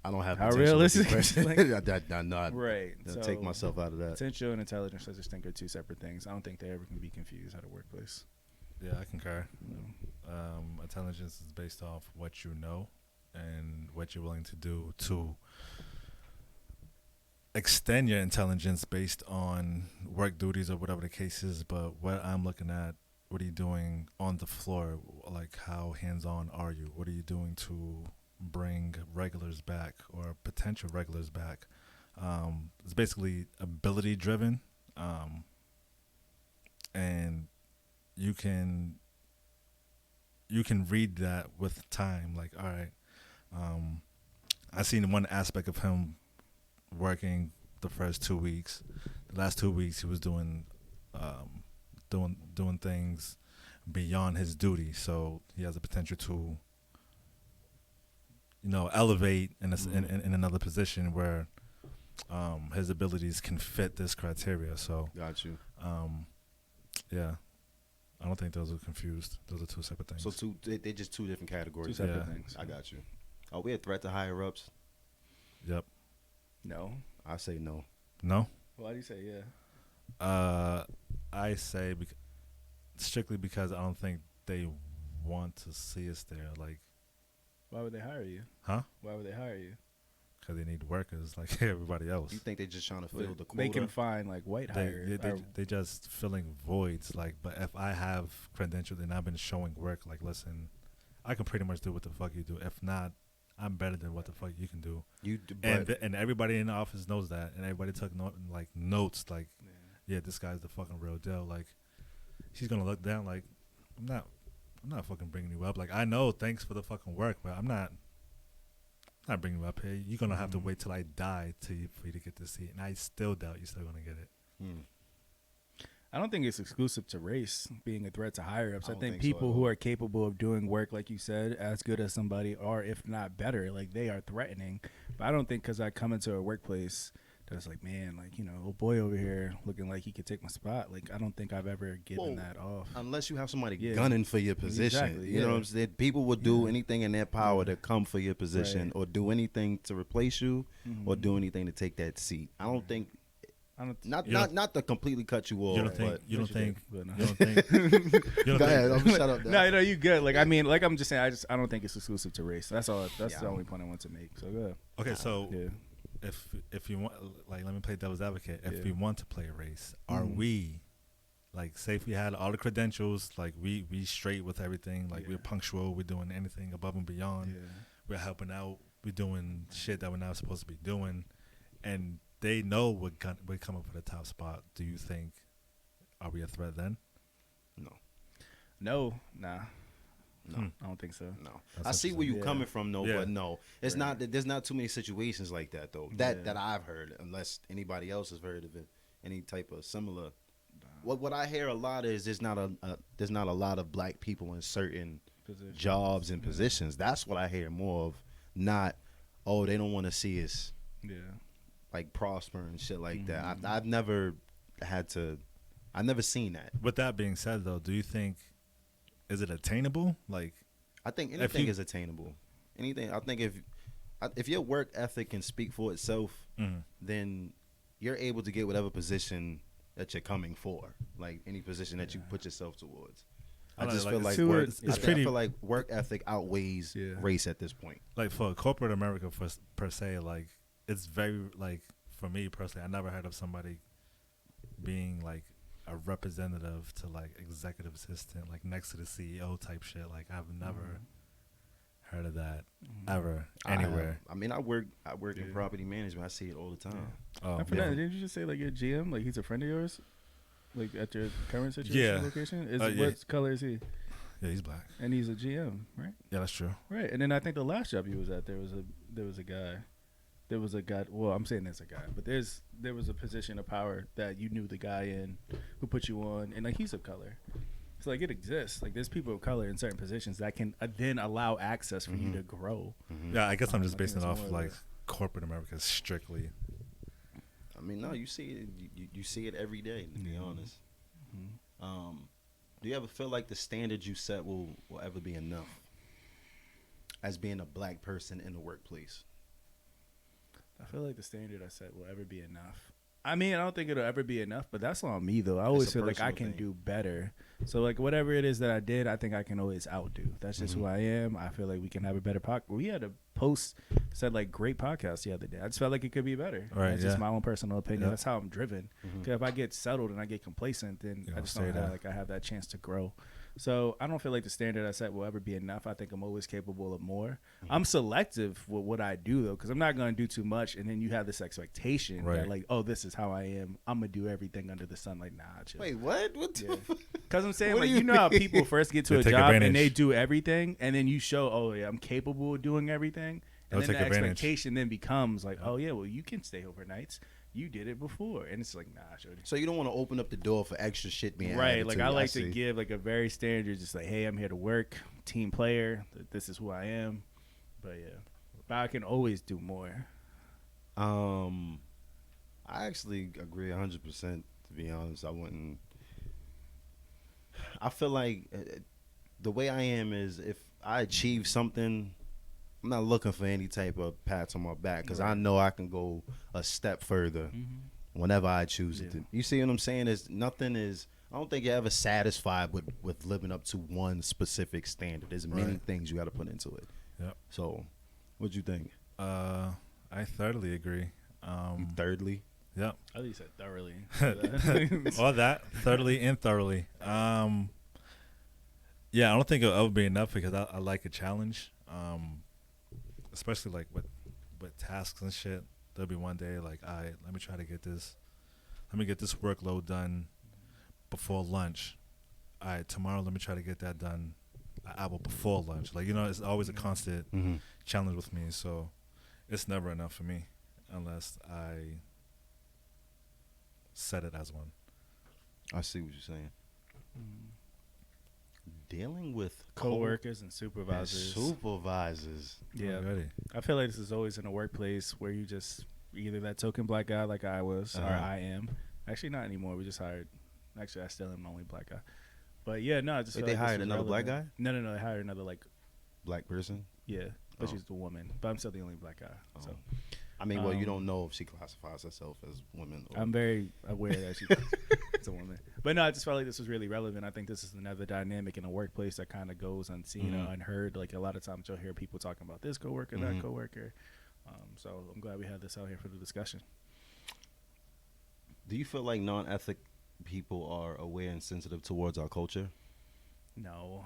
S1: I don't have
S3: how
S1: potential
S3: realistic
S1: to be president.
S3: Right.
S1: So take myself out of that.
S3: Potential and intelligence, I just think, are two separate things. I don't think they ever can be confused at a workplace.
S2: Yeah, I concur. Intelligence is based off what you know and what you're willing to do to extend your intelligence based on work duties or whatever the case is. But what I'm looking at, what are you doing on the floor? Like, how hands-on are you? What are you doing to bring regulars back or potential regulars back? It's basically ability driven, and you can read that with time. Like, all right, I seen one aspect of him working the first 2 weeks. The last 2 weeks he was doing things beyond his duty, so he has the potential to, elevate in another position where his abilities can fit this criteria. So
S1: got you.
S2: Yeah, I don't think those are confused. Those are two separate things.
S1: So they're just two different categories.
S3: Two separate things.
S1: I got you. Are we a threat to higher ups?
S2: Yep.
S3: No.
S1: I say no.
S2: No?
S3: Why do you say yeah?
S2: I say strictly because I don't think they want to see us there. Like,
S3: why would they hire you?
S2: Huh?
S3: Why would they hire you?
S2: Because they need workers like everybody else.
S1: You think they're just trying to fill the quota?
S3: They can find like white hires.
S2: They just filling voids. Like, but if I have credentials and I've been showing work, like, listen, I can pretty much do what the fuck you do. If not, I'm better than what the fuck you can do. And everybody in the office knows that, and everybody took notes. Like, yeah, this guy's the fucking real deal. Like, she's gonna look down. Like, I'm not fucking bringing you up. Like, I know, thanks for the fucking work, but I'm not bringing you up here. You're gonna have to wait till I die for you to get this seat, and I still doubt you're still gonna get it.
S3: I don't think it's exclusive to race being a threat to higher ups. I think people who are capable of doing work, like you said, as good as somebody, or if not better, like, they are threatening. But I don't think because I come into a workplace that's like, man, like, old boy over here looking like he could take my spot. Like, I don't think I've ever given that off.
S1: Unless you have somebody
S3: Yeah.
S1: gunning for your position.
S3: Exactly,
S1: You know what I'm saying? People will do anything in their power to come for your position,
S3: Right.
S1: or do anything to replace you, or do anything to take that seat. I don't think. Not to completely cut you off.
S2: You don't think?
S1: But
S2: You don't think?
S3: But no.
S2: You don't think? You don't
S1: Go ahead.
S2: think?
S1: I'm shut up.
S3: No, you good. Like, I mean, like I'm just saying, I don't think it's exclusive to race. That's all. That's
S1: Yeah.
S3: the only point I want to make. So go ahead.
S2: Okay, so
S3: Yeah.
S2: if you want, like, let me play devil's advocate. If
S3: Yeah.
S2: we want to play a race, are we, like, say if we had all the credentials, like we straight with everything, like we're punctual, we're doing anything above and beyond, we're helping out, we're doing shit that we're not supposed to be doing, and they know we're coming for the top spot. Do you think, are we a threat then?
S3: No. Nah.
S1: No.
S3: I don't think so.
S1: No,
S2: That's
S1: I see where you're coming from, though,
S2: Yeah.
S1: but no, it's
S3: Right.
S1: not. There's not too many situations like that, though. That
S3: Yeah.
S1: I've heard, unless anybody else has heard of it, any type of similar. What I hear a lot is there's not a lot of black people in certain jobs and positions. That's what I hear more of. Not, oh, they don't want to see us
S3: Yeah.
S1: like prosper and shit like that. I've never seen that.
S2: With that being said, though, do you think, is it attainable? Like,
S1: I think anything is attainable. Anything. I think if your work ethic can speak for itself, then you're able to get whatever position that you're coming for, like any position that you put yourself towards. I just feel like work. I feel like work ethic outweighs race at this point.
S2: like for corporate America, per se, like it's very, like, for me personally, I never heard of somebody being like a representative to like executive assistant, like next to the CEO type shit. Like, I've never heard of that ever anywhere.
S1: I mean, I work in property management. I see it all the time.
S2: Oh,
S3: I forgot. Didn't you just say like your GM, like he's a friend of yours, like at your current situation location? What color is he?
S2: Yeah, he's black.
S3: And he's a GM, right?
S2: Yeah, that's true.
S3: Right. And then I think the last job he was at, there was a guy. There was a guy. Well, I'm saying there's a guy, but there was a position of power that you knew the guy in, who put you on, and like he's of color. So like it exists. Like there's people of color in certain positions that can then allow access for you to grow.
S2: Yeah, I guess I'm just
S3: I
S2: basing it
S3: think
S2: off
S3: it's more
S2: like corporate America strictly.
S1: I mean, no, you see it. You see it every day. To be honest. Do you ever feel like the standards you set will ever be enough as being a black person in the workplace?
S3: I feel like the standard I set will ever be enough. I mean, I don't think it'll ever be enough, but that's on me though. I always feel like I can do better. So like whatever it is that I did, I think I can always outdo. That's just who I am. I feel like we can have a better podcast. We had a post said like great podcast the other day. I just felt like it could be better.
S2: Right.
S3: That's just my own personal opinion.
S2: Yeah.
S3: That's how I'm driven. Because if I get settled and I get complacent, then I just don't have, like I have that chance to grow. So I don't feel like the standard I set will ever be enough. I think I'm always capable of more. I'm selective with what I do though, because I'm not going to do too much, and then you have this expectation that like, oh, this is how I am. I'm gonna do everything under the sun. Like, nah, chill.
S1: Wait, what? What?
S3: Because I'm saying, like, you know how people first get to
S2: They
S3: a
S2: take
S3: job
S2: advantage.
S3: and they do everything, and then you show, oh yeah, I'm capable of doing everything, and
S2: They'll
S3: then the
S2: take advantage.
S3: expectation then becomes like, oh yeah, well you can stay overnights. You did it before, and it's like, nah, shorty.
S1: So you don't want to open up the door for extra shit being
S3: Right,
S1: added
S3: like
S1: to
S3: I
S1: you.
S3: like
S1: see.
S3: to give like a very standard, just like, hey, I'm here to work, team player. This is who I am. But yeah, but I can always do more.
S1: I actually agree 100%. To be honest, I feel like the way I am is if I achieve something, I'm not looking for any type of pats on my back because I know I can go a step further whenever I choose it to. You see what I'm saying? I don't think you're ever satisfied with living up to one specific standard. There's many things you got to put into it.
S2: Yep.
S1: So, what'd you think?
S2: I thoroughly agree.
S1: Thirdly?
S2: Yep.
S3: At least said thoroughly.
S2: All that, thirdly and thoroughly. Yeah, I don't think it'll ever be enough because I like a challenge. Especially like with tasks and shit. There'll be one day like, all right, let me get this workload done before lunch. All right, tomorrow let me try to get that done an hour before lunch. Like, it's always a constant challenge with me. So it's never enough for me unless I set it as one.
S1: I see what you're saying. Dealing with
S3: Co-workers and supervisors.
S1: Supervisors.
S3: Yeah.
S2: Already.
S3: I feel like this is always in a workplace where you just either that token black guy like I was or
S1: Uh-huh.
S3: I am. Actually, not anymore. We just hired. Actually, I still am the only black guy. But yeah, no, I just
S1: Wait,
S3: feel
S1: they
S3: like this
S1: hired
S3: was
S1: another black
S3: relevant.
S1: guy?
S3: No, they hired another
S1: Black person?
S3: yeah, but
S1: Oh.
S3: she's the woman. But I'm still the only black guy.
S1: Oh.
S3: So
S1: I mean, well, you
S3: Um,
S1: don't know if she classifies herself as women. Or
S3: I'm very aware that she's a woman. But no, I just felt like this was really relevant. I think this is another dynamic in a workplace that kind of goes unseen or unheard. Like a lot of times you'll hear people talking about this coworker, that coworker. So I'm glad we had this out here for the discussion.
S1: Do you feel like non-ethnic people are aware and sensitive towards our culture?
S3: No.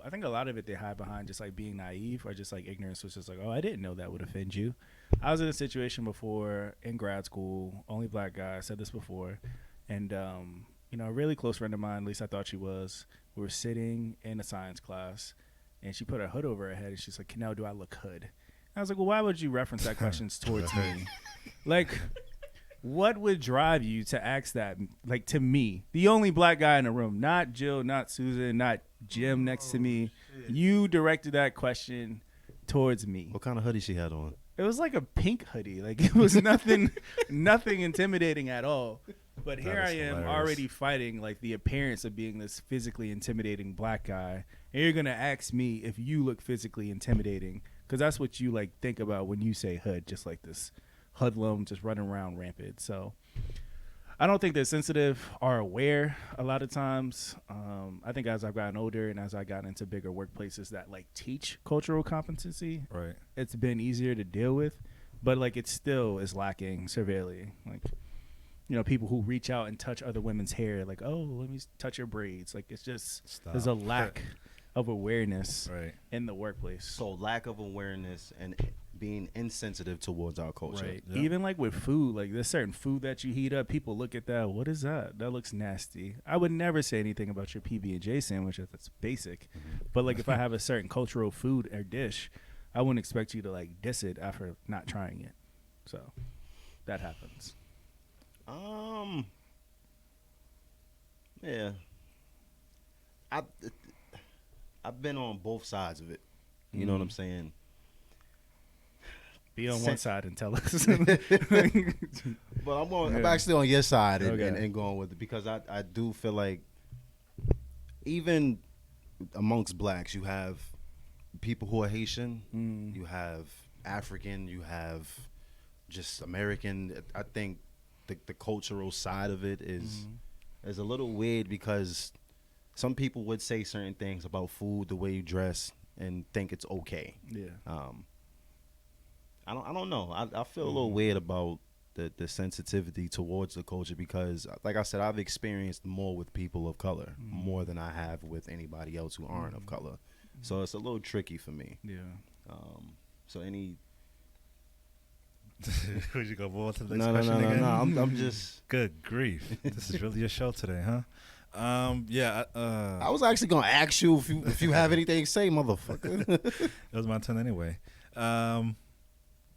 S3: I think a lot of it they hide behind just like being naive or just like ignorance, which is like, oh, I didn't know that would offend you. I was in a situation before in grad school, only black guy. I said this before, and a really close friend of mine, at least I thought she was. We were sitting in a science class, and she put her hood over her head, and she's like, "Now, do I look hood?" I was like, well, why would you reference that question towards me? Like, what would drive you to ask that, like, to me, the only black guy in the room, not Jill, not Susan, not Jim next to me. You directed that question towards me.
S1: What kind of hoodie she had on?
S3: It was like a pink hoodie. Like, it was nothing intimidating at all. But
S2: That
S3: here
S2: is
S3: I am
S2: hilarious.
S3: already fighting, like, the appearance of being this physically intimidating black guy. And you're going to ask me if you look physically intimidating. Because that's what you, like, think about when you say hood, just like this hoodlum just running around rampant. So I don't think they're sensitive or aware a lot of times. I think as I've gotten older and as I got into bigger workplaces that, like, teach cultural competency,
S2: Right.
S3: it's been easier to deal with. But, like, it still is lacking severely. Like, people who reach out and touch other women's hair, like, oh, let me touch your braids. Like, it's just,
S2: Stop.
S3: there's a lack of awareness
S2: Right.
S3: in the workplace.
S1: So lack of awareness and being insensitive towards our culture.
S3: Right.
S2: Yeah.
S3: Even like with food, like there's certain food that you heat up, people look at that. What is that? That looks nasty. I would never say anything about your PB&J sandwich. That's basic. But like if I have a certain cultural food or dish, I wouldn't expect you to like diss it after not trying it. So that happens.
S1: Yeah. I've been on both sides of it. You know what I'm saying?
S3: Be on
S1: Sen-
S3: one side and tell us.
S1: But I'm
S3: Yeah.
S1: actually on your side and,
S3: Okay.
S1: and going with it because I do feel like even amongst blacks, you have people who are Haitian, you have African, you have just American. I think the cultural side of it is a little weird because some people would say certain things about food, the way you dress, and think it's okay.
S3: Yeah.
S1: I don't know. I feel a little weird about the sensitivity towards the culture because, like I said, I've experienced more with people of color more than I have with anybody else who aren't of color. So it's a little tricky for me.
S3: Yeah.
S1: So any
S2: Would you go forward to the next
S1: no
S2: question again?
S1: I'm just.
S2: Good grief. This is really your show today, huh?
S1: I was actually gonna ask you if you have anything to say, motherfucker.
S2: It was my turn anyway.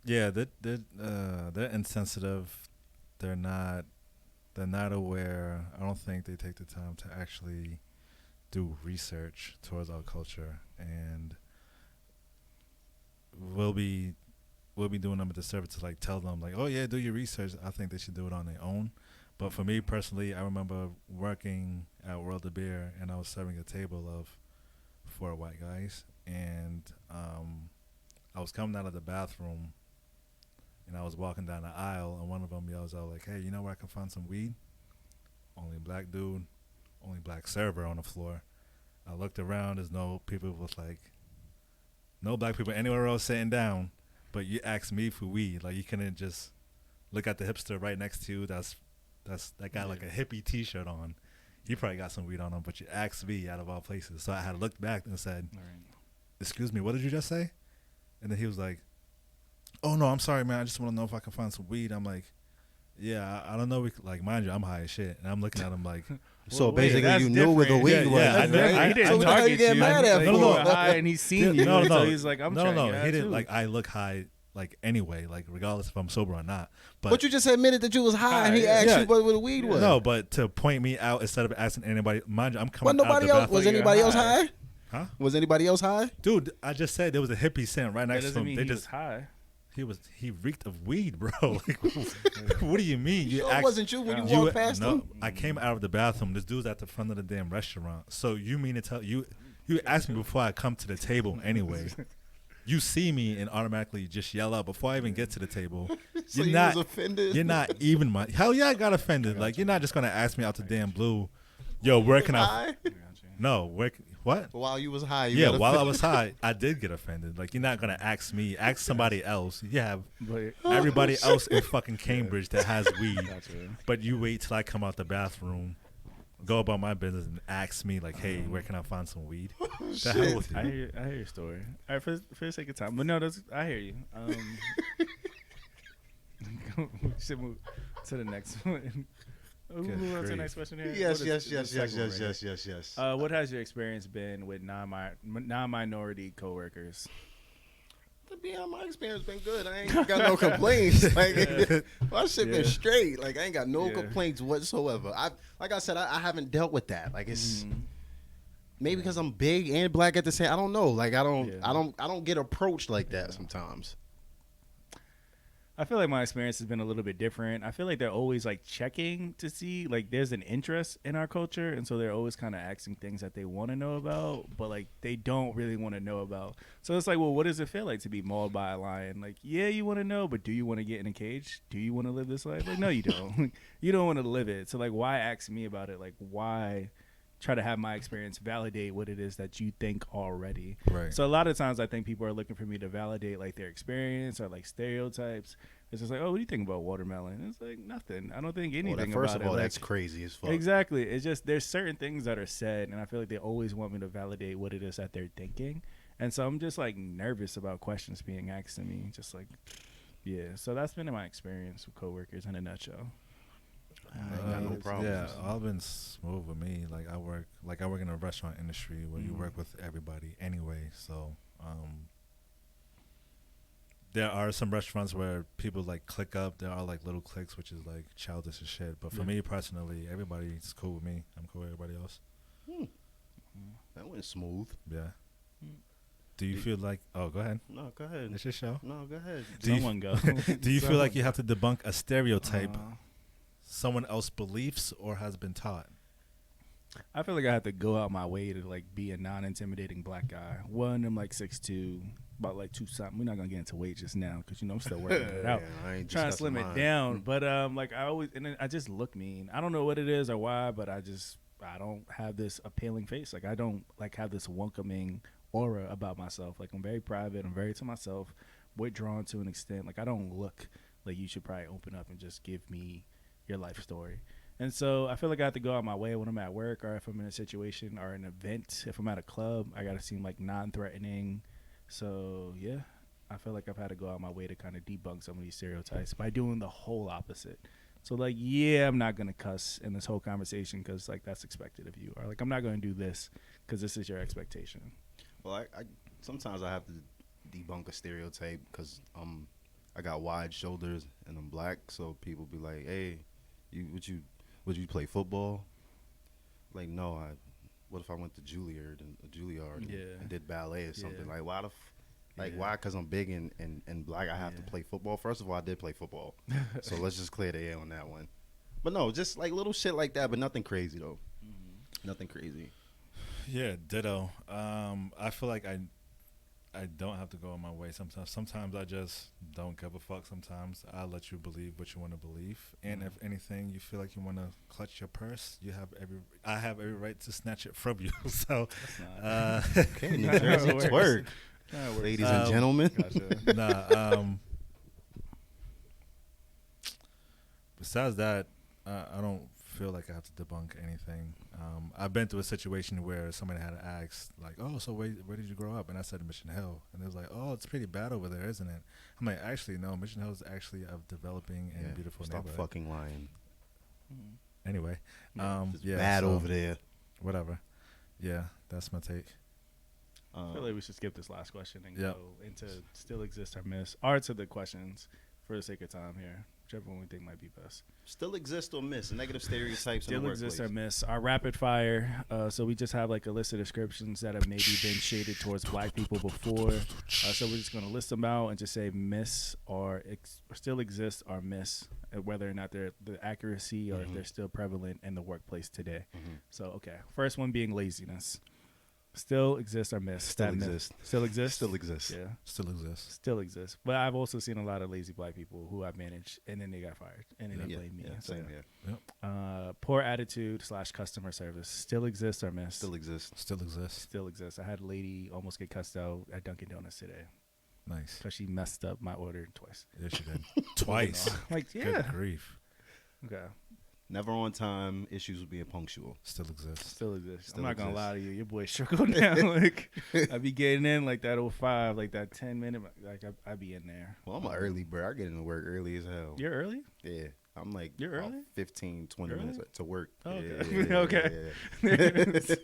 S2: Yeah, they're insensitive. They're not aware. I don't think they take the time to actually do research towards our culture, and we'll be doing them a disservice to like tell them like, oh yeah, do your research. I think they should do it on their own. But for me personally, I remember working at World of Beer, and I was serving a table of 4 white guys, and I was coming out of the bathroom, and I was walking down the aisle, and one of them yells out like, hey, you know where I can find some weed? Only black dude, only black server on the floor. I looked around, there's no people with like, no black people anywhere else sitting down, but you asked me for weed. Like, you couldn't just look at the hipster right next to you that got like a hippie t-shirt on. He probably got some weed on him, but you asked me out of all places. So I had looked back and said, excuse me, what did you just say? And then he was like, oh no, I'm sorry, man. I just want to know if I can find some weed. I'm like, yeah, I don't know. Like, mind you, I'm high as shit. And I'm looking at him like,
S1: So
S3: wait,
S1: basically,
S3: that's
S1: you knew where the
S3: different.
S1: weed was.
S2: Yeah, I know.
S3: He didn't
S1: So what the hell you
S3: target
S1: get
S3: you.
S1: mad at
S3: Like,
S1: for?
S3: you were high and he's seen you.
S2: no,
S3: So he's like, I'm trying
S2: no.
S3: to get
S2: He
S3: high
S2: didn't
S3: too.
S2: like. I look high, like anyway, like regardless if I'm sober or not.
S1: But you just admitted that you was high, and he asked
S2: Yeah.
S1: you where the weed was.
S2: No, but to point me out instead of asking anybody, mind you, I'm coming.
S1: But nobody
S2: out the
S1: else
S2: bathroom.
S1: was anybody else high?
S2: Huh?
S1: Was anybody else high?
S2: Dude, I just said there was a hippie sitting right
S3: That
S2: next to
S3: doesn't
S2: him.
S3: mean
S2: They
S3: he was
S2: just
S3: high.
S2: He reeked of weed, bro. Like, what do you mean?
S1: You sure it wasn't you when you walked past him?
S2: I came out of the bathroom. This dude's at the front of the damn restaurant. So you mean to tell you asked me before I come to the table anyway. You see me and automatically just yell out before I even get to the table.
S1: So you was offended?
S2: You're not even my hell yeah, I got offended. Like you're not just gonna ask me out the damn blue. Yo, where can I? No, what?
S1: While you was high.
S2: While I was high, I did get offended. Like you're not gonna ask me. Ask somebody else. You have everybody else in fucking Cambridge that has weed, but you wait till I come out the bathroom. Go about my business and ask me like, "Hey, where can I find some weed?" The hell with you.
S3: I hear your story. All right, for the sake of time, but no, I hear you. We should move to the next one. Move on to the next question here.
S1: Yes.
S3: What has your experience been with non-minority coworkers?
S1: To be honest, my experience been good. I ain't got no complaints. Like my shit been straight. Like I ain't got no complaints whatsoever. Like I said, I haven't dealt with that. Like it's maybe because I'm big and black at the same. I don't know. Like I don't get approached like that sometimes.
S3: I feel like my experience has been a little bit different. I feel like they're always like checking to see like there's an interest in our culture, and so they're always kind of asking things that they want to know about, but like they don't really want to know about. So it's like, well, what does it feel like to be mauled by a lion? Like, yeah, you want to know, but do you want to get in a cage? Do you want to live this life? Like, no, you don't. You don't want to live it. So like, why ask me about it? Like, why try to have my experience validate what it is that you think already?
S2: Right.
S3: So a lot of times I think people are looking for me to validate like their experience or like stereotypes. It's just like, oh, what do you think about watermelon? It's like nothing. I don't think anything about it.
S1: First of all,
S3: like,
S1: that's crazy as fuck.
S3: Exactly. It's just there's certain things that are said, and I feel like they always want me to validate what it is that they're thinking. And so I'm just like nervous about questions being asked of me. Just like, yeah. So that's been my experience with coworkers in a nutshell.
S1: I ain't got no problems.
S2: Yeah, all been smooth with me. Like I work in a restaurant industry where you work with everybody anyway. So there are some restaurants where people like click up. There are like little cliques, which is like childish as shit. But for me personally, everybody's cool with me. I'm cool with everybody else.
S1: That went smooth.
S2: Yeah. Do you feel like? Oh, go ahead.
S1: No, go ahead.
S2: It's your show.
S1: No, go ahead.
S3: Someone go.
S2: Do you feel like you have to debunk a stereotype someone else beliefs or has been taught?
S3: I feel like I have to go out my way to like be a non-intimidating black guy. One, I'm like 6'2", about like 2 something. We're not gonna get into weight just now because I'm still working it out.
S1: I ain't
S3: trying to slim it down. But like I just look mean. I don't know what it is or why, but I don't have this appealing face. Like I don't like have this welcoming aura about myself. Like I'm very private. I'm very to myself. Withdrawn to an extent. Like I don't look like you should probably open up and just give me your life story. And so I feel like I have to go out my way when I'm at work or if I'm in a situation or an event. If I'm at a club, I got to seem like non-threatening. So, yeah, I feel like I've had to go out my way to kind of debunk some of these stereotypes by doing the whole opposite. So, like, yeah, I'm not going to cuss in this whole conversation because, like, that's expected of you. Or, like, I'm not going to do this because this is your expectation.
S1: Well, I sometimes I have to debunk a stereotype because I got wide shoulders and I'm black. So people be like, hey, would you play football? Like, no, what if I went to Juilliard and did ballet or something? Like, why why? Because I'm big and black, I have to play football. First of all, I did play football. So let's just clear the air on that one. But no, just like little shit like that, but nothing crazy though. Nothing crazy.
S2: Yeah, ditto. I feel like I don't have to go on my way sometimes. Sometimes I just don't give a fuck. Sometimes I let you believe what you want to believe. And if anything, you feel like you want to clutch your purse, I have every right to snatch it from you. So,
S1: okay, New Jersey twerk. Ladies and gentlemen.
S2: Gotcha. Besides that, I don't feel like I have to debunk anything. I've been through a situation where somebody had to ask, like, oh, so where did you grow up? And I said Mission Hill. And it was like, oh, it's pretty bad over there, isn't it? I'm like, actually, no, Mission Hill is actually a developing and beautiful neighborhood.
S1: Stop fucking lying.
S2: Anyway.
S1: It's bad over there.
S2: Whatever. Yeah, that's my take.
S3: I feel like we should skip this last question and go into still exist or miss. Or to the questions for the sake of time here. whichever one we think might be best.
S1: Still exist or miss negative stereotypes in
S3: Still
S1: the
S3: exists or
S1: workplace.
S3: miss. Our rapid fire. So we just have like a list of descriptions that have maybe been shaded towards black people before. So we're just going to list them out and just say miss or still exist or miss, whether or not they're the accuracy or if they're still prevalent in the workplace today. So, okay. First one being laziness. Still exists or miss.
S1: Still
S3: That myth.
S1: exist.
S3: Still exists?
S1: Still exists.
S3: Yeah.
S2: Still exists.
S3: Still exists. But I've also seen a lot of lazy black people who I've managed and then they got fired and then they blame me.
S1: Yeah,
S3: So,
S1: same here.
S3: poor attitude / customer service. Still exists or miss?
S1: Still exists.
S2: Still exists.
S3: Still exists. I had a lady almost get cussed out at Dunkin' Donuts today
S2: Nice.
S3: because she messed up my order twice.
S2: Yes, you did. Twice.
S3: Like, yeah.
S2: Good grief.
S3: Okay.
S1: Never on time. Issues with being punctual.
S2: Still exists.
S3: Still exists.
S1: Still
S3: I'm not going to
S1: exists.
S3: lie to you. Your boy struggled now. Like, I be getting in like that 05, like that 10-minute. Like, I be in there.
S1: Well, I'm an early bird. I get into work early as hell.
S3: You're early?
S1: Yeah. I'm like
S3: You're
S1: about
S3: early?
S1: 15, 20
S3: Early?
S1: minutes to work.
S3: Oh,
S1: Yeah,
S3: okay.
S1: yeah, yeah,
S3: Okay.
S1: yeah,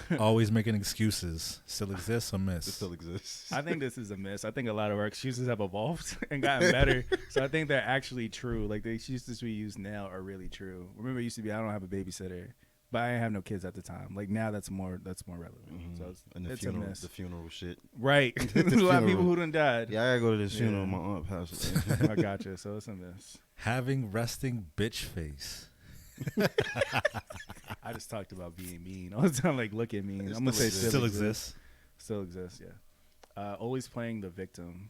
S1: yeah.
S2: Always making excuses. Still exists or miss?
S1: It still exists.
S3: I think this is a miss. I think a lot of our excuses have evolved and gotten better. So I think they're actually true. Like the excuses we use now are really true. Remember, it used to be I don't have a babysitter, but I didn't have no kids at the time. Like now, that's more relevant. So
S1: And the
S3: it's
S1: funeral,
S3: a miss.
S1: the funeral shit.
S3: Right. There's a lot of people who done died.
S1: Yeah, I gotta go to this
S3: Yeah.
S1: funeral. My aunt passed away.
S3: I gotcha. So it's a miss.
S2: Having resting bitch face.
S3: I just talked about being mean all the time. Like, look at me.
S1: It
S3: I'm gonna say
S1: still
S2: Still exists.
S3: Still exists. Yeah. Always playing the victim.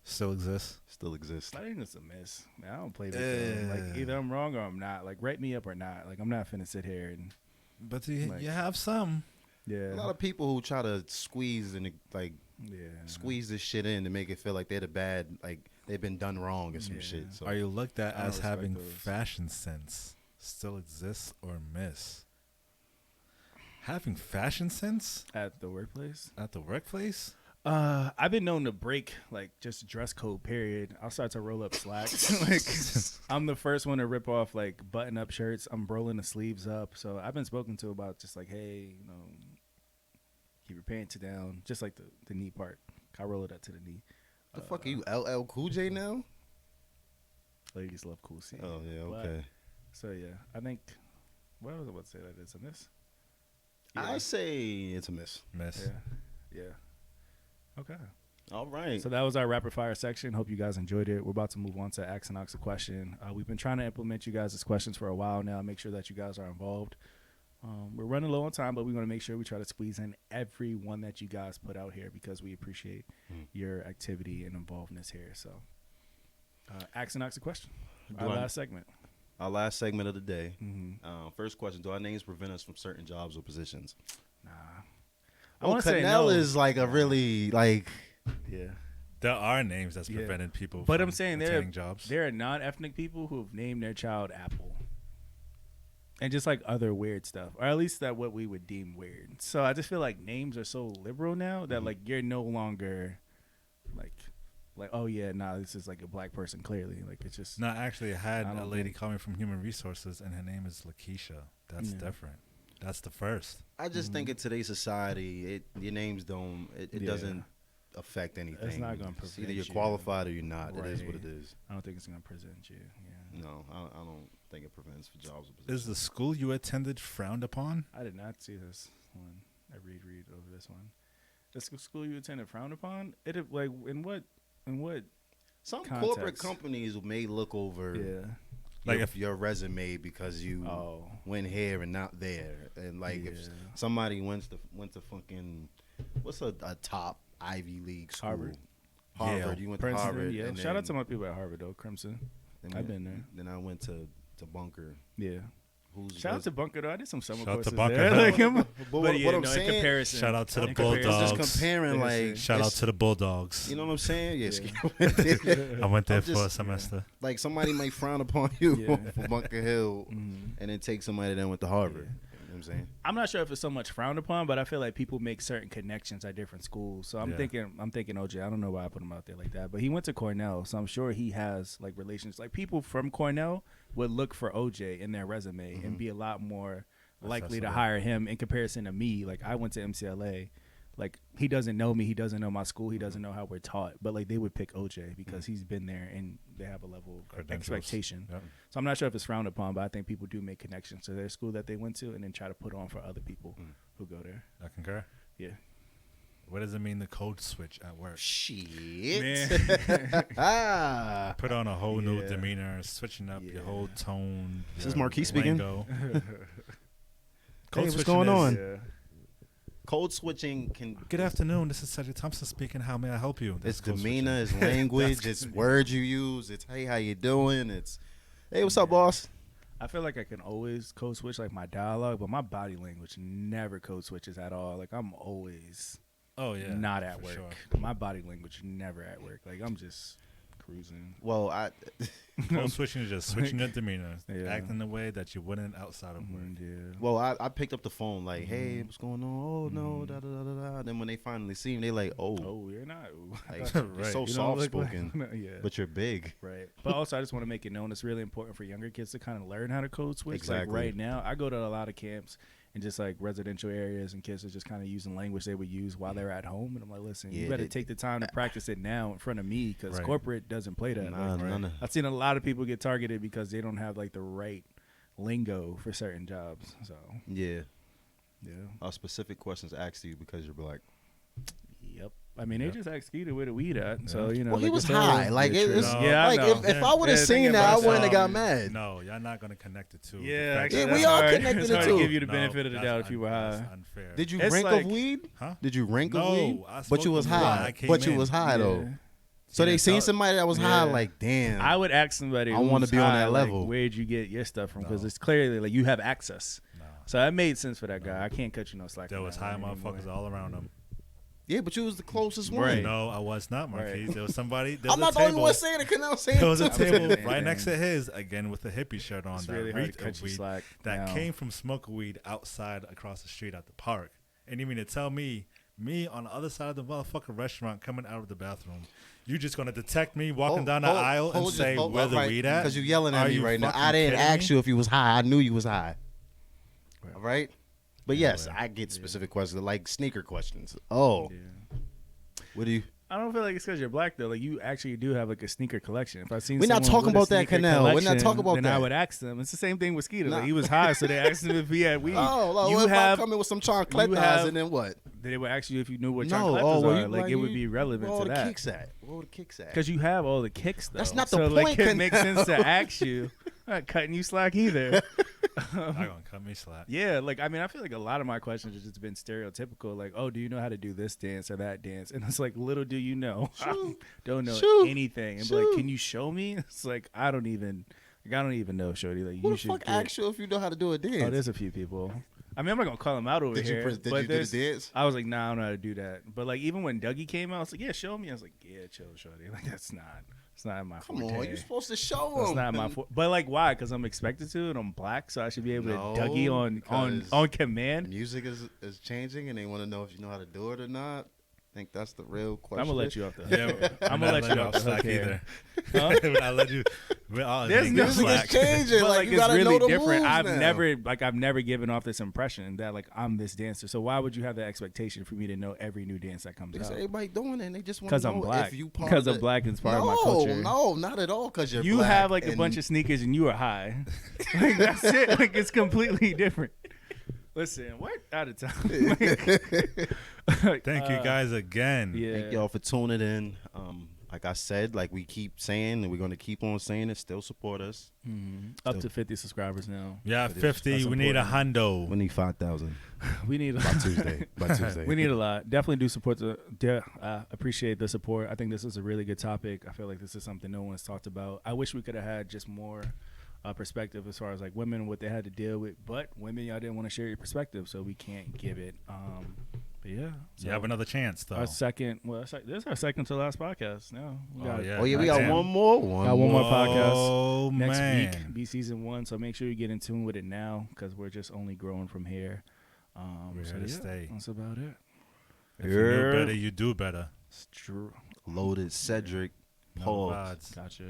S2: Still exists.
S1: Still exists.
S3: I think it's a miss. Man, I don't play victim. Like either I'm wrong or I'm not. Like write me up or not. Like I'm not finna sit here and
S2: But you,
S3: Like-
S2: you have some.
S3: yeah.
S1: A lot of people who try to squeeze and like
S3: Yeah.
S1: squeeze this shit in to make it feel like they're the bad, like they've been done wrong or some
S3: Yeah.
S1: shit. So
S2: Are you looked at
S3: I don't
S2: as
S3: respect
S2: having
S3: those.
S2: fashion sense? Still exists or miss? Having fashion sense
S3: At the workplace.
S2: at the workplace?
S3: I've been known to break like just dress code. Period. I'll start to roll up slacks. Like I'm the first one to rip off like button up shirts. I'm rolling the sleeves up. So I've been spoken to about just like, hey, keep your pants down, just like the knee part. I roll it up to the knee.
S1: the fuck are you, LL Cool J now?
S3: Ladies love cool C.
S1: Oh yeah,
S3: But-
S1: okay.
S3: So yeah, I think. What was I about to say that it's a miss?
S1: I say it's a miss.
S2: Miss.
S3: Yeah. Okay.
S1: All right.
S3: So that was our rapid fire section. Hope you guys enjoyed it. We're about to move on to Ask and Ox a question. We've been trying to implement you guys' questions for a while now. Make sure that you guys are involved. We're running low on time, but we want to make sure we try to squeeze in every one that you guys put out here because we appreciate your activity and involvedness here. So, Ask and Ox a question. Our last segment.
S1: Our last segment of the day.
S3: Mm-hmm.
S1: First question: do our names prevent us from certain jobs or positions?
S3: Nah. I
S1: Well,
S3: want to say
S1: Canal
S3: no.
S1: is like a really like.
S3: Yeah.
S2: There are names that's
S3: Yeah.
S2: prevented people
S3: But
S2: from
S3: I'm saying
S2: attaining jobs.
S3: there are non-ethnic people who have named their child Apple. And just like other weird stuff, or at least that what we would deem weird. So I just feel like names are so liberal now that like you're no longer like oh yeah, nah, this is like a black person clearly. Like it's just
S2: No, actually, I had
S3: I
S2: a
S3: don't
S2: lady
S3: think-
S2: call me from Human Resources, and her name is Lakeisha. That's
S3: Yeah.
S2: different. That's the first.
S1: I just think in today's society, your names don't. It
S3: Yeah.
S1: doesn't affect anything.
S3: not gonna
S1: It's either
S3: prevent
S1: you're
S3: you.
S1: qualified or you're not. It is what
S3: Right.
S1: it is.
S3: I don't think it's gonna present you. Yeah.
S1: No, I don't think it prevents for jobs or
S2: Is
S1: positions.
S2: the school you attended frowned upon?
S3: I did not see this one. I read over this one. The school you attended frowned upon? It like in what
S1: Some
S3: context.
S1: corporate companies may look over
S3: yeah.
S2: Like
S1: your,
S2: if-
S1: your resume because you
S3: Oh.
S1: went here and not there, and like if
S3: Yeah.
S1: somebody went to fucking what's a top Ivy League school?
S3: Harvard.
S1: Harvard.
S2: Yale.
S1: You went
S3: Princeton,
S1: to Harvard.
S3: yeah.
S1: And
S3: Shout out to
S1: then-
S3: my people at Harvard though, Crimson.
S1: then
S3: I've
S1: we-
S3: been there.
S1: Then I went to Bunker.
S3: Yeah.
S1: Who's
S3: Shout out to Bunker though. I did some summer
S2: Shout out
S3: courses
S2: to Bunker.
S3: there. Like,
S1: But
S3: but yeah,
S1: what I'm
S3: no, in
S1: saying,
S3: comparison.
S2: Shout out to the
S3: in comparison-
S2: Bulldogs.
S1: just comparing
S3: Yeah,
S1: like
S2: Shout out
S1: it's-
S2: to the Bulldogs.
S1: you know what I'm saying? Yes.
S2: I went there
S1: I'm
S2: for a
S1: just-
S2: semester.
S1: Like somebody might frown upon you
S3: Yeah.
S1: for Bunker Hill,
S3: Mhm.
S1: and then take somebody that went to Harvard.
S3: Yeah.
S1: You know what I'm saying?
S3: I'm not sure if it's so much frowned upon, but I feel like people make certain connections at different schools. So I'm
S2: Yeah.
S3: thinking OJ. I don't know why I put him out there like that, but he went to Cornell, so I'm sure he has like relations. Like people from Cornell would look for OJ in their resume and be a lot more likely to
S2: Accessible.
S3: hire him in comparison to me. Like I went to MCLA. like he doesn't know me, he doesn't know my school, he doesn't know how we're taught, but like they would pick OJ because he's been there and they have a level of expectation.
S2: Yep.
S3: So I'm not sure if it's frowned upon, but I think people do make connections to their school that they went to and then try to put on for other people who go there.
S2: I concur.
S3: Yeah.
S2: What does it mean, the code switch at work?
S1: Shit.
S2: Put on a whole new demeanor, switching up your whole tone.
S1: This is Marquis speaking.
S2: Code
S1: Hey, what's
S2: switching
S1: going on?
S3: Yeah.
S1: Code switching can.
S2: Good afternoon. This is Cedric Thompson speaking. How may I help you?
S1: It's
S2: That's code
S1: demeanor,
S2: switching.
S1: it's language, it's words you use. It's hey, how you doing? It's hey, what's up, boss?
S3: I feel like I can always code switch like my dialogue, but my body language never code switches at all. Like I'm always not at work.
S2: Sure.
S3: My body language never at work. Like I'm just cruising.
S1: Well, I
S2: Code switching is just switching your demeanor,
S3: Yeah.
S2: acting the way that you wouldn't outside of work.
S3: Yeah.
S1: well, I picked up the phone like, hey, what's going on? Oh no, da da da da da. Then when they finally see me, they like,
S3: Oh, you're not.
S1: like,
S2: Right.
S1: you're so
S3: You don't
S1: soft
S3: look like-
S1: spoken,
S3: yeah.
S1: but you're big.
S3: Right. But also, I just want to make it known it's really important for younger kids to kind of learn how to code switch.
S1: Exactly.
S3: Like right now, I go to a lot of camps and just like residential areas, and kids are just kind of using language they would use while they're at home. And I'm like, listen,
S1: Yeah,
S3: you better take the time to practice it now in front of me because
S2: Right.
S3: corporate doesn't play that.
S1: Nah,
S3: Like,
S1: none of-
S3: I've seen a lot of people get targeted because they don't have like the right lingo for certain jobs. So,
S1: Yeah,
S3: yeah.
S1: specific questions asked you because you're black.
S3: Yep. I mean,
S2: Yep.
S3: they just asked Skeeter where the weed at. So, you know.
S1: Well, he
S3: like
S1: was
S3: it's all-
S1: high. Like
S3: yeah,
S1: it
S3: true.
S1: was.
S2: No.
S3: Yeah, I
S1: like
S3: know.
S1: if I would have
S3: Yeah,
S1: seen
S3: thinking
S1: that, I
S3: about
S1: wouldn't have got
S3: that.
S1: mad.
S2: No, y'all not going to connect the two. The
S3: Yeah,
S2: fact
S3: actually,
S2: that-
S1: we
S3: that's
S1: all
S3: hard.
S1: connected
S3: It's
S1: the
S3: hard
S1: two.
S3: to give you the
S2: No,
S3: benefit of the
S2: that's
S3: doubt if you were high.
S2: that's unfair.
S1: Did you
S3: It's
S1: rank
S3: like-
S1: of weed?
S2: Huh?
S1: Did you rank of
S2: No,
S1: weed?
S2: I
S1: But
S2: smoked
S1: you was
S2: the weed when I
S1: high.
S2: came
S1: But you
S2: in.
S1: was high though.
S3: Yeah.
S1: So they
S2: Yeah,
S1: seen
S2: so-
S1: somebody that was high,
S3: Yeah.
S1: like damn.
S3: I would ask somebody.
S1: I wanna
S3: who's
S1: be on
S3: high,
S1: that
S3: like,
S1: level.
S3: where'd you get your stuff from? Because
S2: No.
S3: it's clearly like you have access.
S2: No.
S3: So that made sense for that guy. I can't cut you no slack.
S2: There
S3: on
S2: was
S3: that
S2: high
S3: one
S2: motherfuckers
S3: anymore.
S2: all around him.
S1: Yeah, but you was the closest one.
S3: Right.
S2: No, I was not, Marquis.
S3: Right.
S2: There was somebody. There
S1: I'm
S2: was
S1: not
S2: a
S1: the only
S2: table.
S1: one saying it. Cause I'm saying
S2: There was a
S1: it too.
S2: table
S3: Man,
S2: right
S3: man.
S2: next to his, again with a hippie shirt on
S3: It's
S2: that
S3: really hard to
S2: reeked
S3: cut
S2: of
S3: you
S2: weed
S3: slack.
S2: that
S3: now.
S2: came from smoke weed outside across the street at the park. And you mean to tell me on the other side of the motherfucking restaurant coming out of the bathroom, you just gonna detect me walking down the aisle and say where the weed at?
S1: Because you're yelling at
S2: Are
S1: me
S2: you
S1: right now.
S2: fucking
S1: I didn't
S2: kidding
S1: ask
S2: me?
S1: you if you was high. I knew you was high.
S3: Right.
S1: All right. But
S2: Yeah,
S1: yes,
S2: well,
S1: I get specific questions like sneaker questions. Oh,
S3: Yeah.
S1: what do you?
S3: I don't feel like it's because you're black though. Like you actually do have like a sneaker collection. If I seen
S1: We're not
S3: someone
S1: talking
S3: with a
S1: about that,
S3: sneaker
S1: Canal. We're not
S3: collection,
S1: talking about
S3: then I
S1: that.
S3: would ask them. It's the same thing with Skeeter. Like
S1: Nah.
S3: he was high, so they asked him if he had weed.
S1: Oh, like,
S3: you
S1: what if I
S3: have.
S1: come in with some chocolate
S3: you have-
S1: and then what?
S3: They would ask you if you knew what
S1: No,
S3: chocolate
S1: oh, well,
S3: are.
S1: you
S3: Like it would
S1: you-
S3: be relevant
S1: where all
S3: to
S1: the
S3: that.
S1: kicks at? Where all the kicks at?
S3: Because you have all the kicks, though.
S1: That's not the
S3: so, like,
S1: point,
S3: it makes sense to
S1: Canal.
S3: ask you. I'm not cutting you slack either.
S2: Not gonna cut me slack.
S3: Yeah, like I mean, I feel like a lot of my questions have just been stereotypical. Like, oh, do you know how to do this dance or that dance? And it's like, little do you know, I don't know
S1: Shoot.
S3: anything. And be like,
S1: Shoot.
S3: can you show me? It's like I don't even know, shorty. Like
S1: Who
S3: you
S1: the
S3: should.
S1: fuck
S3: get-
S1: asked you if you know how to do a dance?
S3: Oh, there's a few people. I mean, I'm not gonna call them out over
S1: did
S3: here.
S1: you, did
S3: but
S1: you do
S3: there's-
S1: the dance?
S3: I was like, nah, I don't know how to do that. But like, even when Dougie came out, I was like, yeah, show me. I was like, yeah, chill, shorty. Like that's not. It's not my
S1: Come
S3: forte.
S1: on, you're supposed to show
S3: That's
S1: them.
S3: not my fault. But like, why? Because I'm expected to, and I'm black, so I should be able
S1: No,
S3: to Dougie on
S1: because
S3: command.
S1: Music is changing, and they want to know if you know how to do it or not. I think that's the real question.
S3: I'm gonna let you off the hook.
S2: Yeah,
S3: I'm gonna let you off the hook
S2: slack
S3: here.
S2: either.
S3: Huh?
S2: When I let you, we're all
S3: There's
S2: niggas
S3: no
S1: Music is
S2: slack.
S1: changing.
S3: But
S1: Like,
S3: like,
S1: you
S3: it's
S1: gotta
S3: really
S1: know the
S3: different.
S1: moves
S3: I've never given off this impression that like I'm this dancer. So why would you have the expectation for me to know every new dance that comes
S1: Because
S3: out?
S1: everybody doing it, and they just want
S3: Because
S1: to know
S3: I'm black.
S1: if you part
S3: Because
S1: of
S3: I'm black and it's part
S1: no,
S3: of my culture.
S1: No, not at all. Because you're
S3: You
S1: black
S3: have like a
S1: and-
S3: bunch of sneakers and you are high. Like that's it. Like it's completely different. Listen, we're out of time.
S2: Thank you guys again.
S3: Yeah.
S1: Thank y'all for tuning in. Like I said, like we keep saying, and we're gonna keep on saying it. Still support us.
S3: Up to 50 subscribers now.
S2: Yeah,
S1: It is.
S2: 50.
S3: That's
S2: We need a
S1: We
S2: hundo.
S1: need 5,000
S3: We need
S1: by Tuesday. By Tuesday.
S3: we need a lot. Definitely do support appreciate the support. I think this is a really good topic. I feel like this is something no one's talked about. I wish we could have had just more perspective as far as like women, what they had to deal with. But women, y'all didn't want to share your perspective, so we can't give it. But yeah, so
S2: You have another chance, though.
S3: our second. Well, this is our second to last podcast. Now we got
S1: Oh yeah, we got
S2: Damn.
S1: one more.
S3: Got one more podcast
S2: Oh,
S3: next
S2: man.
S3: week. Be season 1. So make sure you get in tune with it now because we're just only growing from here.
S2: We're
S3: So
S2: here to
S3: yeah,
S2: stay.
S3: that's about it.
S2: If you knew better, you do better.
S3: It's true.
S1: Loaded Cedric.
S2: No
S1: Pause.
S2: odds.
S3: Gotcha.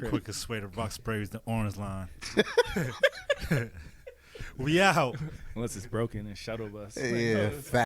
S2: Quickest way to rock sprays the orange line. We out.
S3: Unless it's broken and shuttle bus.
S1: Yeah,